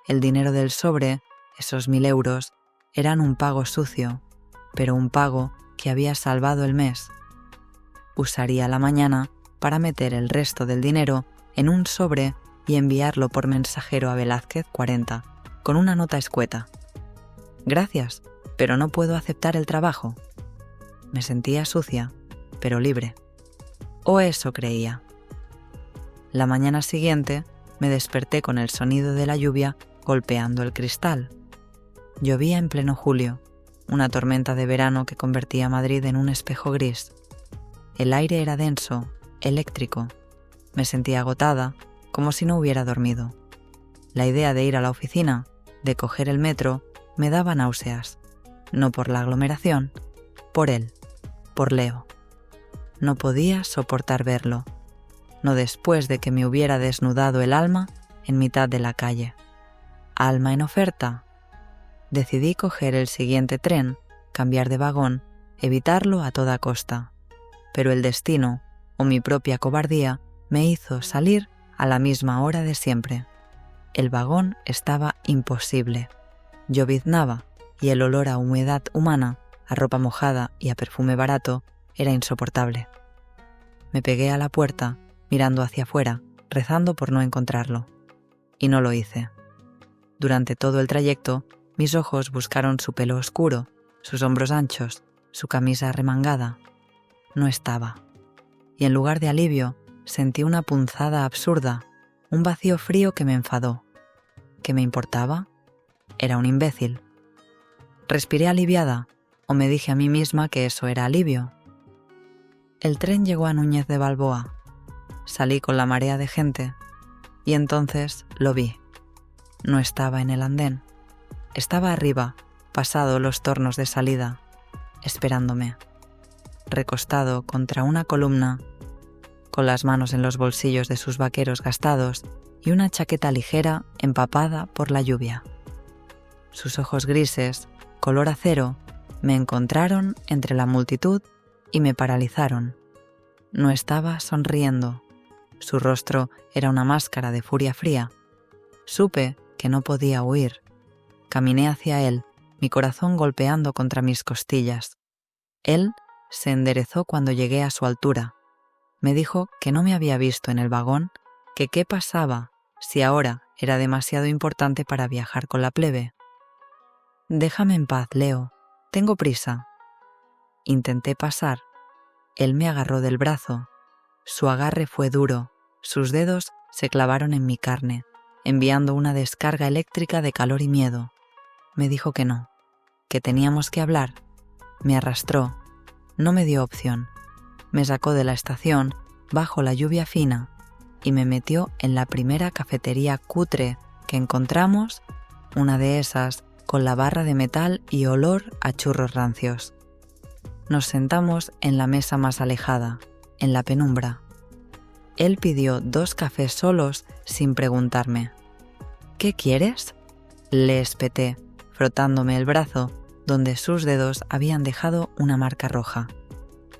El dinero del sobre, esos 1000 euros, eran un pago sucio, pero un pago que había salvado el mes. Usaría la mañana para meter el resto del dinero en un sobre y enviarlo por mensajero a Velázquez 40, con una nota escueta. «Gracias, pero no puedo aceptar el trabajo». Me sentía sucia, pero libre. O eso creía. La mañana siguiente me desperté con el sonido de la lluvia golpeando el cristal. Llovía en pleno julio, una tormenta de verano que convertía Madrid en un espejo gris. El aire era denso, eléctrico. Me sentía agotada, como si no hubiera dormido. La idea de ir a la oficina, de coger el metro, me daba náuseas. No por la aglomeración, por él, por Leo. No podía soportar verlo, no después de que me hubiera desnudado el alma en mitad de la calle. ¿Alma en oferta? Decidí coger el siguiente tren, cambiar de vagón, evitarlo a toda costa. Pero el destino, o mi propia cobardía, me hizo salir a la misma hora de siempre. El vagón estaba imposible. Lloviznaba y el olor a humedad humana, a ropa mojada y a perfume barato era insoportable. Me pegué a la puerta, mirando hacia afuera, rezando por no encontrarlo. Y no lo hice. Durante todo el trayecto, mis ojos buscaron su pelo oscuro, sus hombros anchos, su camisa arremangada. No estaba. Y en lugar de alivio, sentí una punzada absurda, un vacío frío que me enfadó. ¿Qué me importaba? Era un imbécil. Respiré aliviada, o me dije a mí misma que eso era alivio. El tren llegó a Núñez de Balboa. Salí con la marea de gente, y entonces lo vi. No estaba en el andén. Estaba arriba, pasado los tornos de salida, esperándome, recostado contra una columna, con las manos en los bolsillos de sus vaqueros gastados y una chaqueta ligera empapada por la lluvia. Sus ojos grises, color acero, me encontraron entre la multitud y me paralizaron. No estaba sonriendo. Su rostro era una máscara de furia fría. Supe que no podía huir. Caminé hacia él, mi corazón golpeando contra mis costillas. Él se enderezó cuando llegué a su altura. Me dijo que no me había visto en el vagón, que qué pasaba si ahora era demasiado importante para viajar con la plebe. «Déjame en paz, Leo. Tengo prisa». Intenté pasar. Él me agarró del brazo. Su agarre fue duro. Sus dedos se clavaron en mi carne, enviando una descarga eléctrica de calor y miedo. Me dijo que no, que teníamos que hablar. Me arrastró. No me dio opción. Me sacó de la estación, bajo la lluvia fina, y me metió en la primera cafetería cutre que encontramos, una de esas con la barra de metal y olor a churros rancios. Nos sentamos en la mesa más alejada, en la penumbra. Él pidió 2 cafés solos sin preguntarme. «¿Qué quieres?», le espeté, frotándome el brazo donde sus dedos habían dejado una marca roja.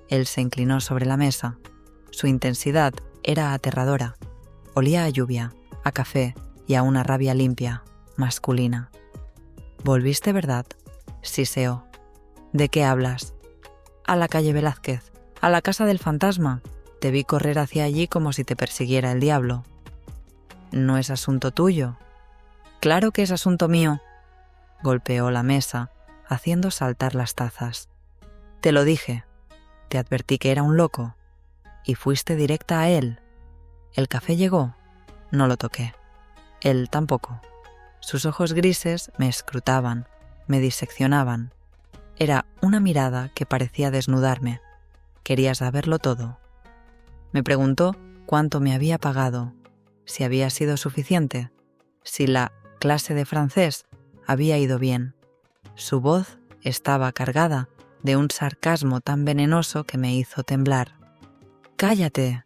Él se inclinó sobre la mesa. Su intensidad era aterradora. Olía a lluvia, a café y a una rabia limpia, masculina. «¿Volviste, verdad?», siseó. «¿De qué hablas?». «A la calle Velázquez, a la casa del fantasma. Te vi correr hacia allí como si te persiguiera el diablo». «¿No es asunto tuyo?». «Claro que es asunto mío». Golpeó la mesa, haciendo saltar las tazas. «Te lo dije. Te advertí que era un loco. Y fuiste directa a él. El café llegó. No lo toqué. Él tampoco». Sus ojos grises me escrutaban, me diseccionaban. Era una mirada que parecía desnudarme. Quería saberlo todo. Me preguntó cuánto me había pagado, si había sido suficiente, si la clase de francés había ido bien. Su voz estaba cargada de un sarcasmo tan venenoso que me hizo temblar. «¡Cállate!»,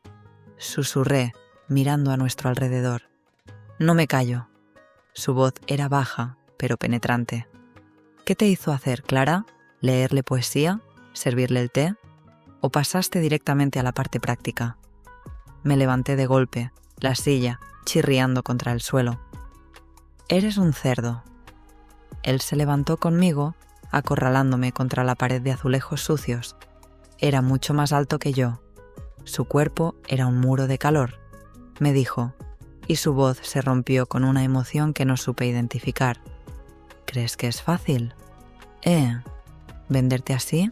susurré, mirando a nuestro alrededor. «No me callo». Su voz era baja, pero penetrante. «¿Qué te hizo hacer, Clara? ¿Leerle poesía? ¿Servirle el té? ¿O pasaste directamente a la parte práctica?». Me levanté de golpe, la silla chirriando contra el suelo. «Eres un cerdo». Él se levantó conmigo, acorralándome contra la pared de azulejos sucios. Era mucho más alto que yo. Su cuerpo era un muro de calor, me dijo, y su voz se rompió con una emoción que no supe identificar. «¿Crees que es fácil? ¿Venderte así?».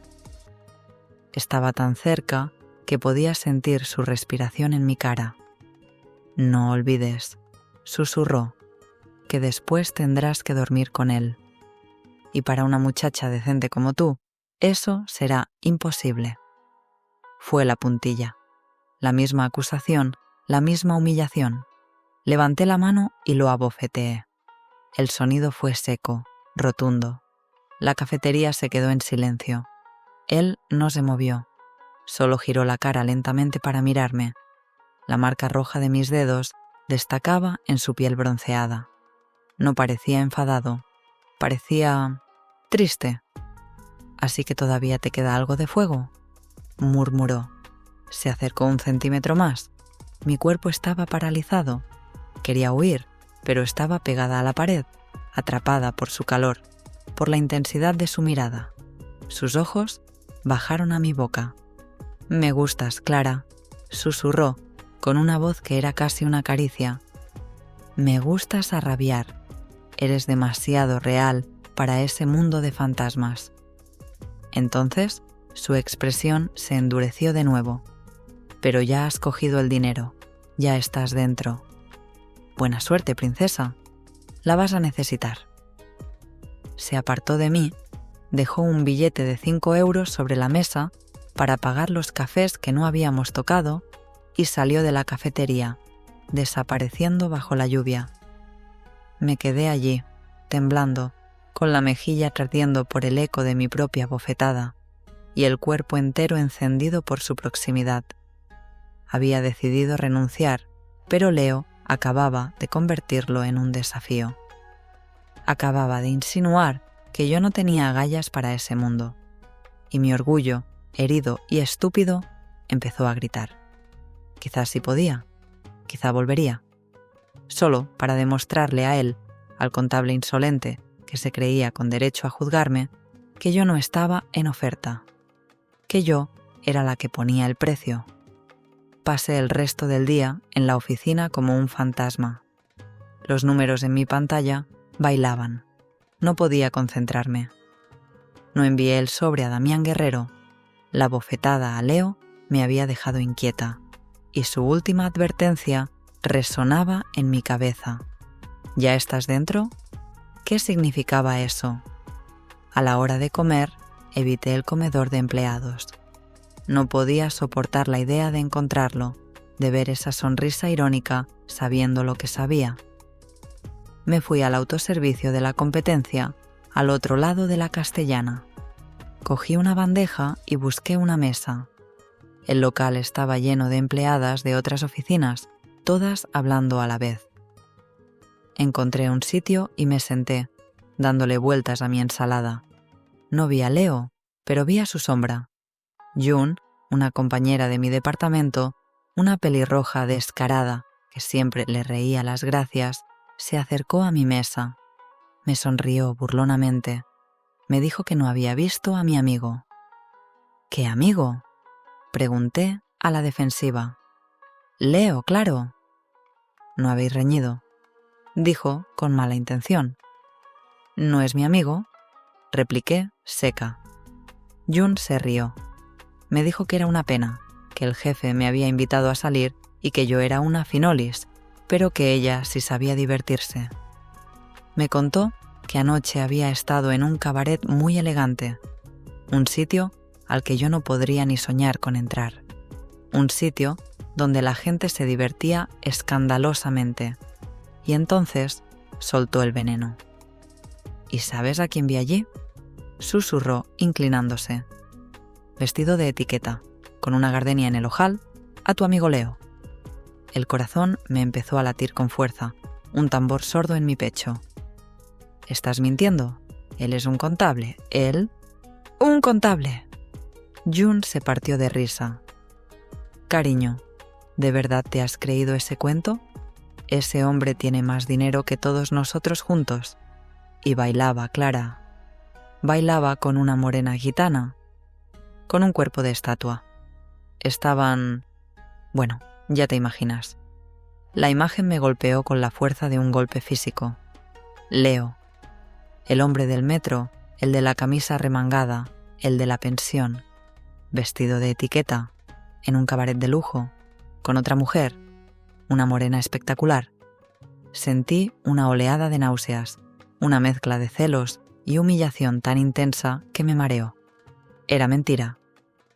Estaba tan cerca que podía sentir su respiración en mi cara. «No olvides», susurró, «que después tendrás que dormir con él». y para una muchacha decente como tú, eso será imposible. Fue la puntilla. La misma acusación, la misma humillación. Levanté la mano y lo abofeteé. El sonido fue seco, rotundo. La cafetería se quedó en silencio. Él no se movió. Solo giró la cara lentamente para mirarme. La marca roja de mis dedos destacaba en su piel bronceada. No parecía enfadado. Parecía triste. «¿Así que todavía te queda algo de fuego?», murmuró. Se acercó 1 centímetro más. Mi cuerpo estaba paralizado. Quería huir, pero estaba pegada a la pared, atrapada por su calor, por la intensidad de su mirada. Sus ojos bajaron a mi boca. «Me gustas, Clara», susurró, con una voz que era casi una caricia. «Me gustas a rabiar. Eres demasiado real para ese mundo de fantasmas». Entonces, su expresión se endureció de nuevo. «Pero ya has cogido el dinero. Ya estás dentro. Buena suerte, princesa. La vas a necesitar». Se apartó de mí, dejó un billete de 5 euros sobre la mesa para pagar los cafés que no habíamos tocado y salió de la cafetería, desapareciendo bajo la lluvia. Me quedé allí, temblando, con la mejilla ardiendo por el eco de mi propia bofetada y el cuerpo entero encendido por su proximidad. Había decidido renunciar, pero Leo acababa de convertirlo en un desafío. Acababa de insinuar que yo no tenía agallas para ese mundo, y mi orgullo, herido y estúpido, empezó a gritar. Quizás sí podía, quizá volvería, solo para demostrarle a él, al contable insolente que se creía con derecho a juzgarme, que yo no estaba en oferta, que yo era la que ponía el precio. Pasé el resto del día en la oficina como un fantasma. Los números en mi pantalla bailaban. No podía concentrarme. No envié el sobre a Damián Guerrero. La bofetada a Leo me había dejado inquieta y su última advertencia resonaba en mi cabeza. ¿Ya estás dentro? ¿Qué significaba eso? A la hora de comer, evité el comedor de empleados. No podía soportar la idea de encontrarlo, de ver esa sonrisa irónica sabiendo lo que sabía. Me fui al autoservicio de la competencia, al otro lado de la Castellana. Cogí una bandeja y busqué una mesa. El local estaba lleno de empleadas de otras oficinas, todas hablando a la vez. Encontré un sitio y me senté, dándole vueltas a mi ensalada. No vi a Leo, pero vi a su sombra. June, una compañera de mi departamento, una pelirroja descarada que siempre le reía las gracias, se acercó a mi mesa. Me sonrió burlonamente. Me dijo que no había visto a mi amigo. ¿Qué amigo?, pregunté a la defensiva. Leo, claro. No habéis reñido, dijo con mala intención. No es mi amigo, repliqué seca. June se rió. Me dijo que era una pena, que el jefe me había invitado a salir y que yo era una finolis, pero que ella sí sabía divertirse. Me contó que anoche había estado en un cabaret muy elegante, un sitio al que yo no podría ni soñar con entrar, un sitio donde la gente se divertía escandalosamente, y entonces soltó el veneno. ¿Y sabes a quién vi allí?, susurró inclinándose. Vestido de etiqueta, con una gardenia en el ojal, a tu amigo Leo. El corazón me empezó a latir con fuerza, un tambor sordo en mi pecho. ¿Estás mintiendo? Él es un contable. ¿Él? ¡Un contable! June se partió de risa. Cariño, ¿de verdad te has creído ese cuento? Ese hombre tiene más dinero que todos nosotros juntos. Y bailaba, Clara. Bailaba con una morena gitana, con un cuerpo de estatua. Estaban... Bueno, ya te imaginas. La imagen me golpeó con la fuerza de un golpe físico. Leo. El hombre del metro, el de la camisa remangada, el de la pensión, vestido de etiqueta, en un cabaret de lujo, con otra mujer, una morena espectacular. Sentí una oleada de náuseas, una mezcla de celos y humillación tan intensa que me mareó. Era mentira.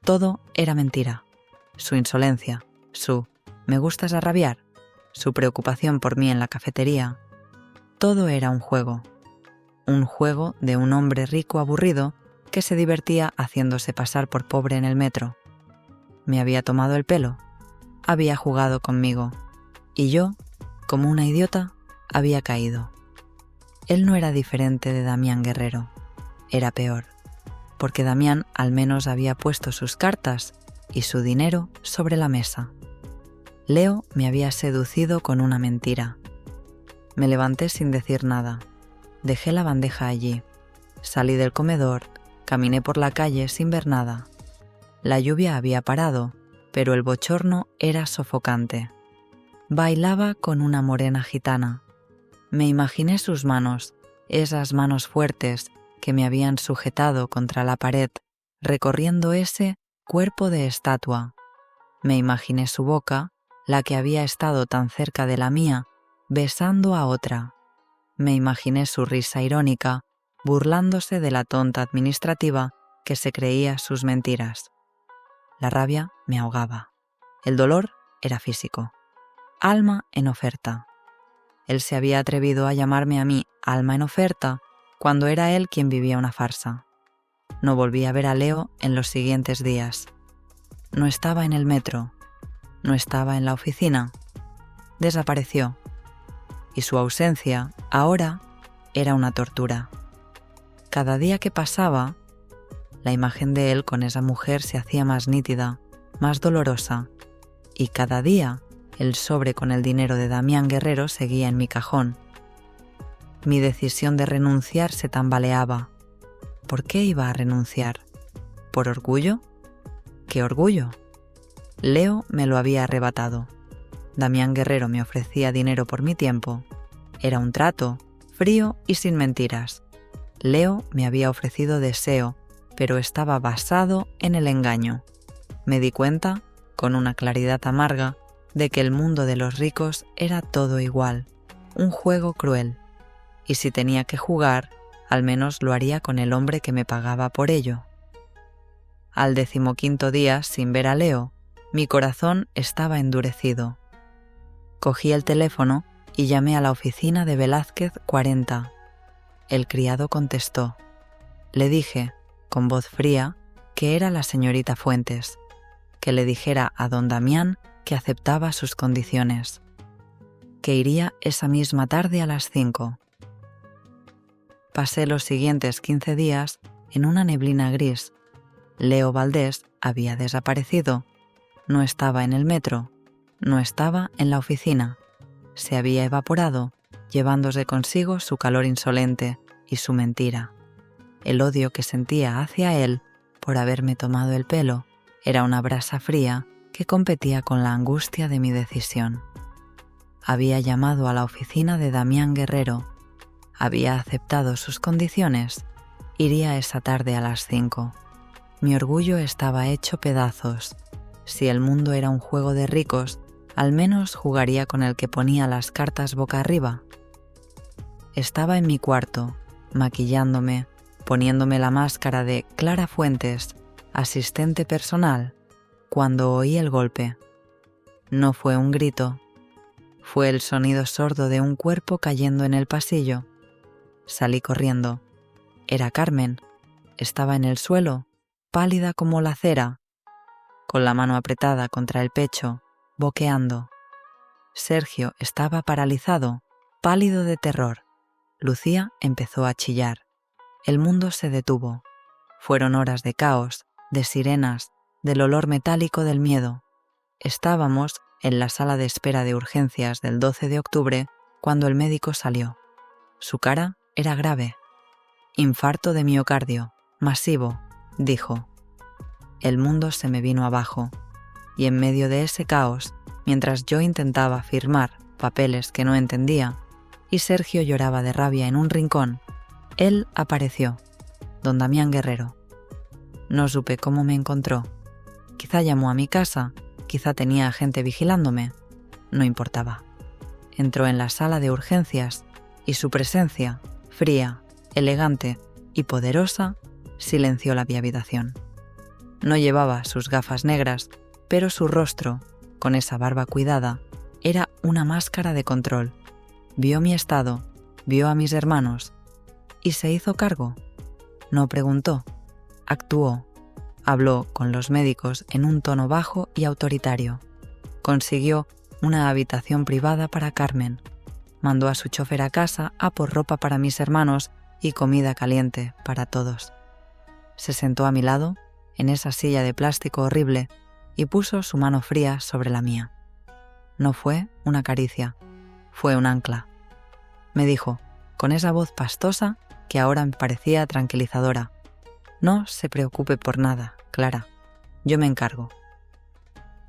Todo era mentira. Su insolencia, su «me gustas a rabiar», su preocupación por mí en la cafetería. Todo era un juego de un hombre rico aburrido que se divertía haciéndose pasar por pobre en el metro. Me había tomado el pelo, había jugado conmigo, y yo, como una idiota, había caído. Él no era diferente de Damián Guerrero, era peor, porque Damián al menos había puesto sus cartas y su dinero sobre la mesa. Leo me había seducido con una mentira. Me levanté sin decir nada. Dejé la bandeja allí. Salí del comedor, caminé por la calle sin ver nada. La lluvia había parado, pero el bochorno era sofocante. Bailaba con una morena gitana. Me imaginé sus manos, esas manos fuertes que me habían sujetado contra la pared, recorriendo ese cuerpo de estatua. Me imaginé su boca, la que había estado tan cerca de la mía, besando a otra. Me imaginé su risa irónica, burlándose de la tonta administrativa que se creía sus mentiras. La rabia me ahogaba. El dolor era físico. Alma en oferta. Él se había atrevido a llamarme a mí alma en oferta cuando era él quien vivía una farsa. No volví a ver a Leo en los siguientes días. No estaba en el metro. No estaba en la oficina. Desapareció. Y su ausencia, ahora, era una tortura. Cada día que pasaba, la imagen de él con esa mujer se hacía más nítida, más dolorosa, y cada día el sobre con el dinero de Damián Guerrero seguía en mi cajón. Mi decisión de renunciar se tambaleaba. ¿Por qué iba a renunciar? ¿Por orgullo? ¿Qué orgullo? Leo me lo había arrebatado. Damián Guerrero me ofrecía dinero por mi tiempo. Era un trato, frío y sin mentiras. Leo me había ofrecido deseo, pero estaba basado en el engaño. Me di cuenta, con una claridad amarga, de que el mundo de los ricos era todo igual, un juego cruel. Y si tenía que jugar, al menos lo haría con el hombre que me pagaba por ello. Al 15º día, sin ver a Leo, mi corazón estaba endurecido. Cogí el teléfono y llamé a la oficina de Velázquez 40. El criado contestó. Le dije, con voz fría, que era la señorita Fuentes, que le dijera a don Damián que aceptaba sus condiciones, que iría esa misma tarde a las 5. Pasé los siguientes 15 días en una neblina gris. Leo Valdés había desaparecido. No estaba en el metro, no estaba en la oficina. Se había evaporado, llevándose consigo su calor insolente y su mentira. El odio que sentía hacia él por haberme tomado el pelo era una brasa fría que competía con la angustia de mi decisión. Había llamado a la oficina de Damián Guerrero. Había aceptado sus condiciones. Iría esa tarde a las 5. Mi orgullo estaba hecho pedazos. Si el mundo era un juego de ricos, al menos jugaría con el que ponía las cartas boca arriba. Estaba en mi cuarto, maquillándome, poniéndome la máscara de Clara Fuentes, asistente personal, cuando oí el golpe. No fue un grito, fue el sonido sordo de un cuerpo cayendo en el pasillo. Salí corriendo. Era Carmen. Estaba en el suelo, pálida como la cera, con la mano apretada contra el pecho, boqueando. Sergio estaba paralizado, pálido de terror. Lucía empezó a chillar. El mundo se detuvo. Fueron horas de caos, de sirenas, del olor metálico del miedo. Estábamos en la sala de espera de urgencias del 12 de octubre cuando el médico salió. Su cara era grave. Infarto de miocardio, masivo, dijo. El mundo se me vino abajo, y en medio de ese caos, mientras yo intentaba firmar papeles que no entendía, y Sergio lloraba de rabia en un rincón, él apareció, don Damián Guerrero. No supe cómo me encontró. Quizá llamó a mi casa, quizá tenía gente vigilándome. No importaba. Entró en la sala de urgencias y su presencia, fría, elegante, y poderosa silenció la habitación. No llevaba sus gafas negras, pero su rostro, con esa barba cuidada, era una máscara de control. Vio mi estado, vio a mis hermanos y se hizo cargo. No preguntó, actuó, habló con los médicos en un tono bajo y autoritario. Consiguió una habitación privada para Carmen. Mandó a su chofer a casa a por ropa para mis hermanos y comida caliente para todos. Se sentó a mi lado, en esa silla de plástico horrible, y puso su mano fría sobre la mía. No fue una caricia, fue un ancla. Me dijo, con esa voz pastosa que ahora me parecía tranquilizadora: no se preocupe por nada, Clara, yo me encargo.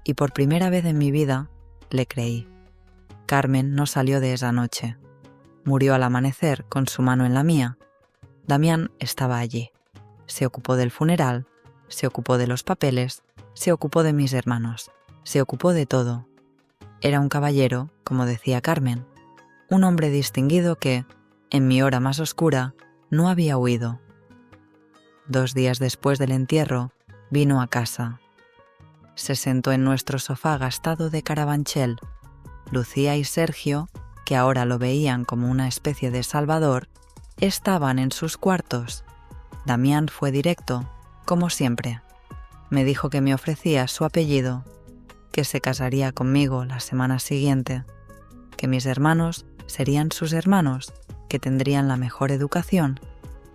Y por primera vez en mi vida le creí. Carmen no salió de esa noche. Murió al amanecer con su mano en la mía. Damián estaba allí. Se ocupó del funeral, se ocupó de los papeles, se ocupó de mis hermanos, se ocupó de todo. Era un caballero, como decía Carmen, un hombre distinguido que, en mi hora más oscura, no había huido. 2 días después del entierro, vino a casa. Se sentó en nuestro sofá gastado de Carabanchel. Lucía y Sergio, que ahora lo veían como una especie de salvador, estaban en sus cuartos. Damián fue directo, como siempre. Me dijo que me ofrecía su apellido, que se casaría conmigo la semana siguiente, que mis hermanos serían sus hermanos, que tendrían la mejor educación,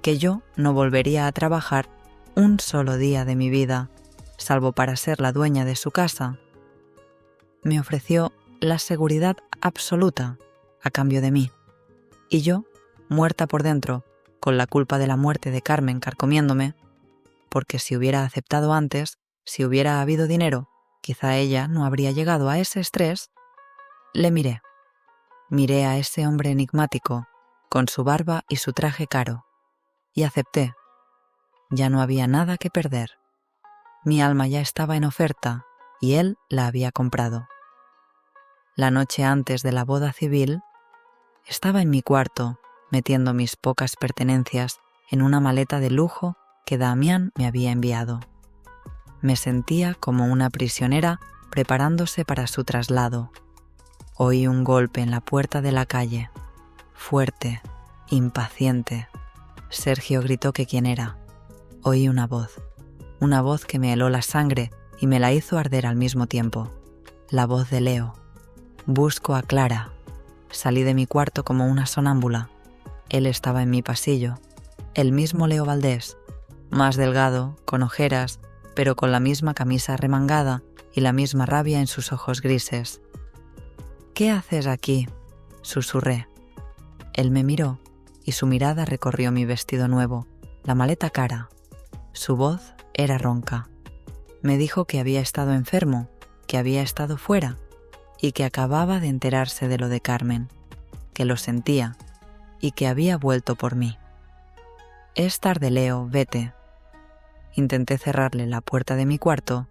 que yo no volvería a trabajar un solo día de mi vida, salvo para ser la dueña de su casa. Me ofreció la seguridad absoluta a cambio de mí. Y yo, muerta por dentro, con la culpa de la muerte de Carmen carcomiéndome, porque si hubiera aceptado antes, si hubiera habido dinero, quizá ella no habría llegado a ese estrés, le miré. Miré a ese hombre enigmático, con su barba y su traje caro, y acepté. Ya no había nada que perder. Mi alma ya estaba en oferta, y él la había comprado. La noche antes de la boda civil, estaba en mi cuarto, metiendo mis pocas pertenencias en una maleta de lujo que Damián me había enviado. Me sentía como una prisionera preparándose para su traslado. Oí un golpe en la puerta de la calle, fuerte, impaciente. Sergio gritó que quién era. Oí una voz que me heló la sangre y me la hizo arder al mismo tiempo. La voz de Leo. Busco a Clara. Salí de mi cuarto como una sonámbula. Él estaba en mi pasillo, el mismo Leo Valdés, más delgado, con ojeras, pero con la misma camisa remangada y la misma rabia en sus ojos grises. «¿Qué haces aquí?», susurré. Él me miró y su mirada recorrió mi vestido nuevo, la maleta cara. Su voz era ronca. Me dijo que había estado enfermo, que había estado fuera y que acababa de enterarse de lo de Carmen, que lo sentía y que había vuelto por mí. «Es tarde, Leo, vete». Intenté cerrarle la puerta de mi cuarto.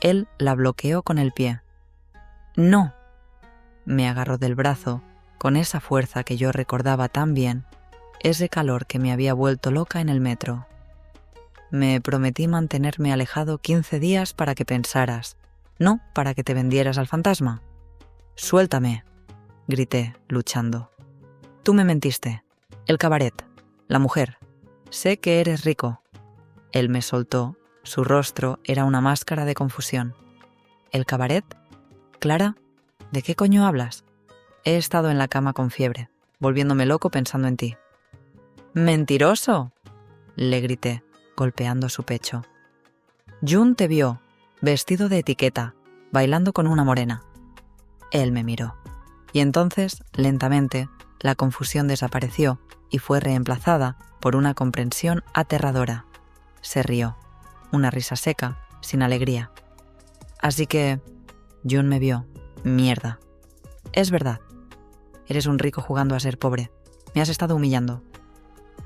Él la bloqueó con el pie. «No». Me agarró del brazo con esa fuerza que yo recordaba tan bien, ese calor que me había vuelto loca en el metro. Me prometí mantenerme alejado 15 días para que pensaras, no para que te vendieras al fantasma. «Suéltame», grité, luchando. «Tú me mentiste. El cabaret. La mujer. Sé que eres rico». Él me soltó. Su rostro era una máscara de confusión. «¿El cabaret? Clara, ¿de qué coño hablas? He estado en la cama con fiebre, volviéndome loco pensando en ti». «¡Mentiroso!», le grité, golpeando su pecho. «Jun te vio, vestido de etiqueta, bailando con una morena». Él me miró. Y entonces, lentamente, la confusión desapareció y fue reemplazada por una comprensión aterradora. Se rió, una risa seca, sin alegría. «Así que...», Jun me vio. «Mierda. Es verdad. Eres un rico jugando a ser pobre. Me has estado humillando».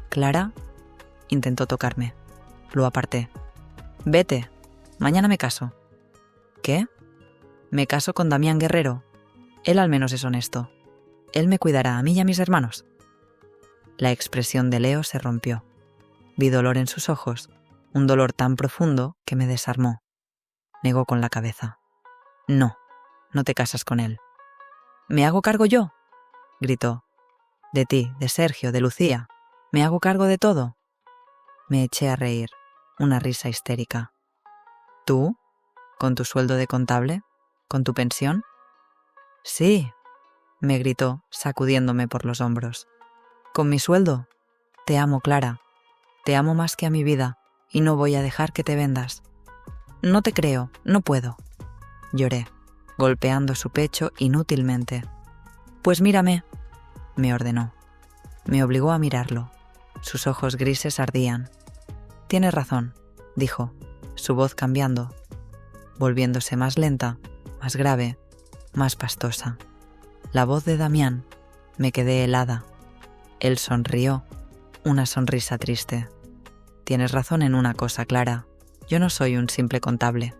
«Clara», intentó tocarme. Lo aparté. «Vete. Mañana me caso». «¿Qué?». «Me caso con Damián Guerrero. Él al menos es honesto. Él me cuidará a mí y a mis hermanos». La expresión de Leo se rompió. Vi dolor en sus ojos, un dolor tan profundo que me desarmó. Negó con la cabeza. No, no te casas con él. ¿Me hago cargo yo?, gritó. De ti, de Sergio, de Lucía. ¿Me hago cargo de todo? Me eché a reír, una risa histérica. ¿Tú? ¿Con tu sueldo de contable? ¿Con tu pensión? Sí, me gritó, sacudiéndome por los hombros. ¿Con mi sueldo? Te amo, Clara. Te amo más que a mi vida y no voy a dejar que te vendas. No te creo, no puedo. Lloré, golpeando su pecho inútilmente. Pues mírame, me ordenó. Me obligó a mirarlo. Sus ojos grises ardían. Tienes razón, dijo, su voz cambiando, volviéndose más lenta, más grave, más pastosa. La voz de Damián. Me quedé helada. Él sonrió, una sonrisa triste. Tienes razón en una cosa, Clara. Yo no soy un simple contable.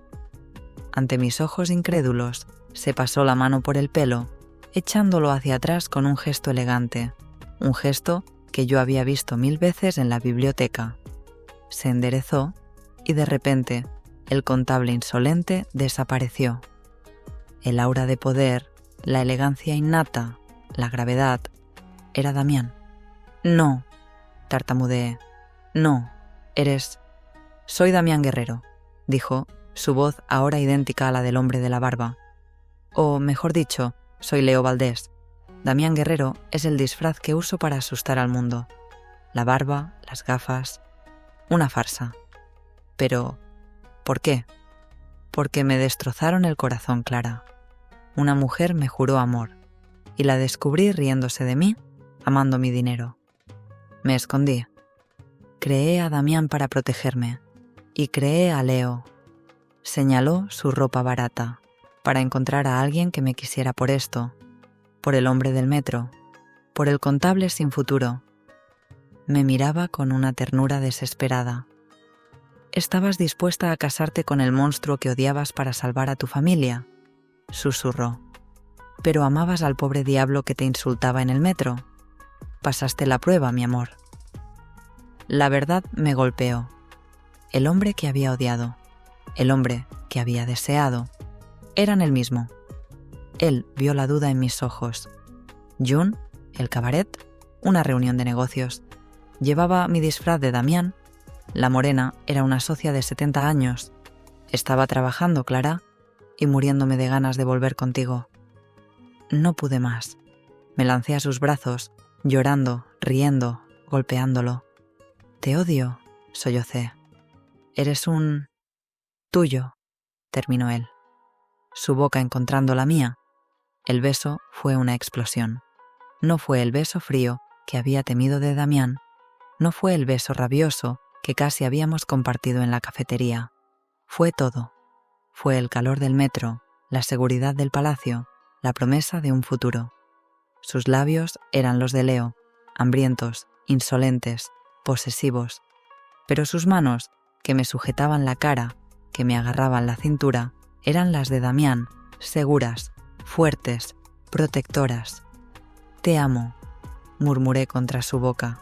Ante mis ojos incrédulos, se pasó la mano por el pelo, echándolo hacia atrás con un gesto elegante, un gesto que yo había visto 1000 veces en la biblioteca. Se enderezó y de repente el contable insolente desapareció. El aura de poder, la elegancia innata, la gravedad, era Damián. No, tartamudeé. No, eres... Soy Damián Guerrero, dijo, su voz ahora idéntica a la del hombre de la barba. O, mejor dicho, soy Leo Valdés. Damián Guerrero es el disfraz que uso para asustar al mundo. La barba, las gafas... Una farsa. Pero, ¿por qué? Porque me destrozaron el corazón, Clara. Una mujer me juró amor, y la descubrí riéndose de mí, amando mi dinero. Me escondí. Creé a Damián para protegerme, y creé a Leo. Señaló su ropa barata, para encontrar a alguien que me quisiera por esto, por el hombre del metro, por el contable sin futuro. Me miraba con una ternura desesperada. «Estabas dispuesta a casarte con el monstruo que odiabas para salvar a tu familia», susurró. «Pero amabas al pobre diablo que te insultaba en el metro. Pasaste la prueba, mi amor». La verdad me golpeó. El hombre que había odiado, el hombre que había deseado, eran el mismo. Él vio la duda en mis ojos. June, el cabaret, una reunión de negocios. Llevaba mi disfraz de Damián. La morena era una socia de 70 años. Estaba trabajando, Clara, y muriéndome de ganas de volver contigo. No pude más. Me lancé a sus brazos, llorando, riendo, golpeándolo. «Te odio», sollocé. «Eres un... tuyo», terminó él. Su boca encontrando la mía. El beso fue una explosión. No fue el beso frío que había temido de Damián. No fue el beso rabioso que casi habíamos compartido en la cafetería. Fue todo. Fue el calor del metro, la seguridad del palacio, la promesa de un futuro. Sus labios eran los de Leo, hambrientos, insolentes, posesivos. Pero sus manos, que me sujetaban la cara, que me agarraban la cintura, eran las de Damián, seguras, fuertes, protectoras. «Te amo», murmuré contra su boca.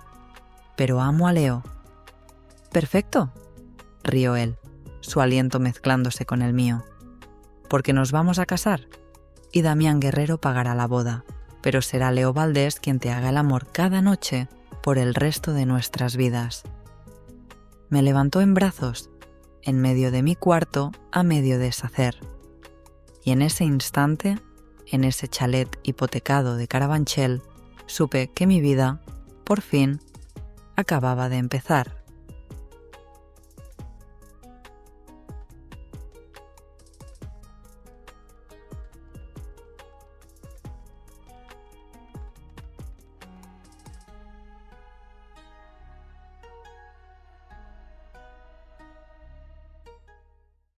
«Pero amo a Leo». «Perfecto», rió él, su aliento mezclándose con el mío. «Porque nos vamos a casar, y Damián Guerrero pagará la boda, pero será Leo Valdés quien te haga el amor cada noche por el resto de nuestras vidas». Me levantó en brazos, en medio de mi cuarto a medio deshacer. Y en ese instante, en ese chalet hipotecado de Carabanchel, supe que mi vida, por fin, acababa de empezar.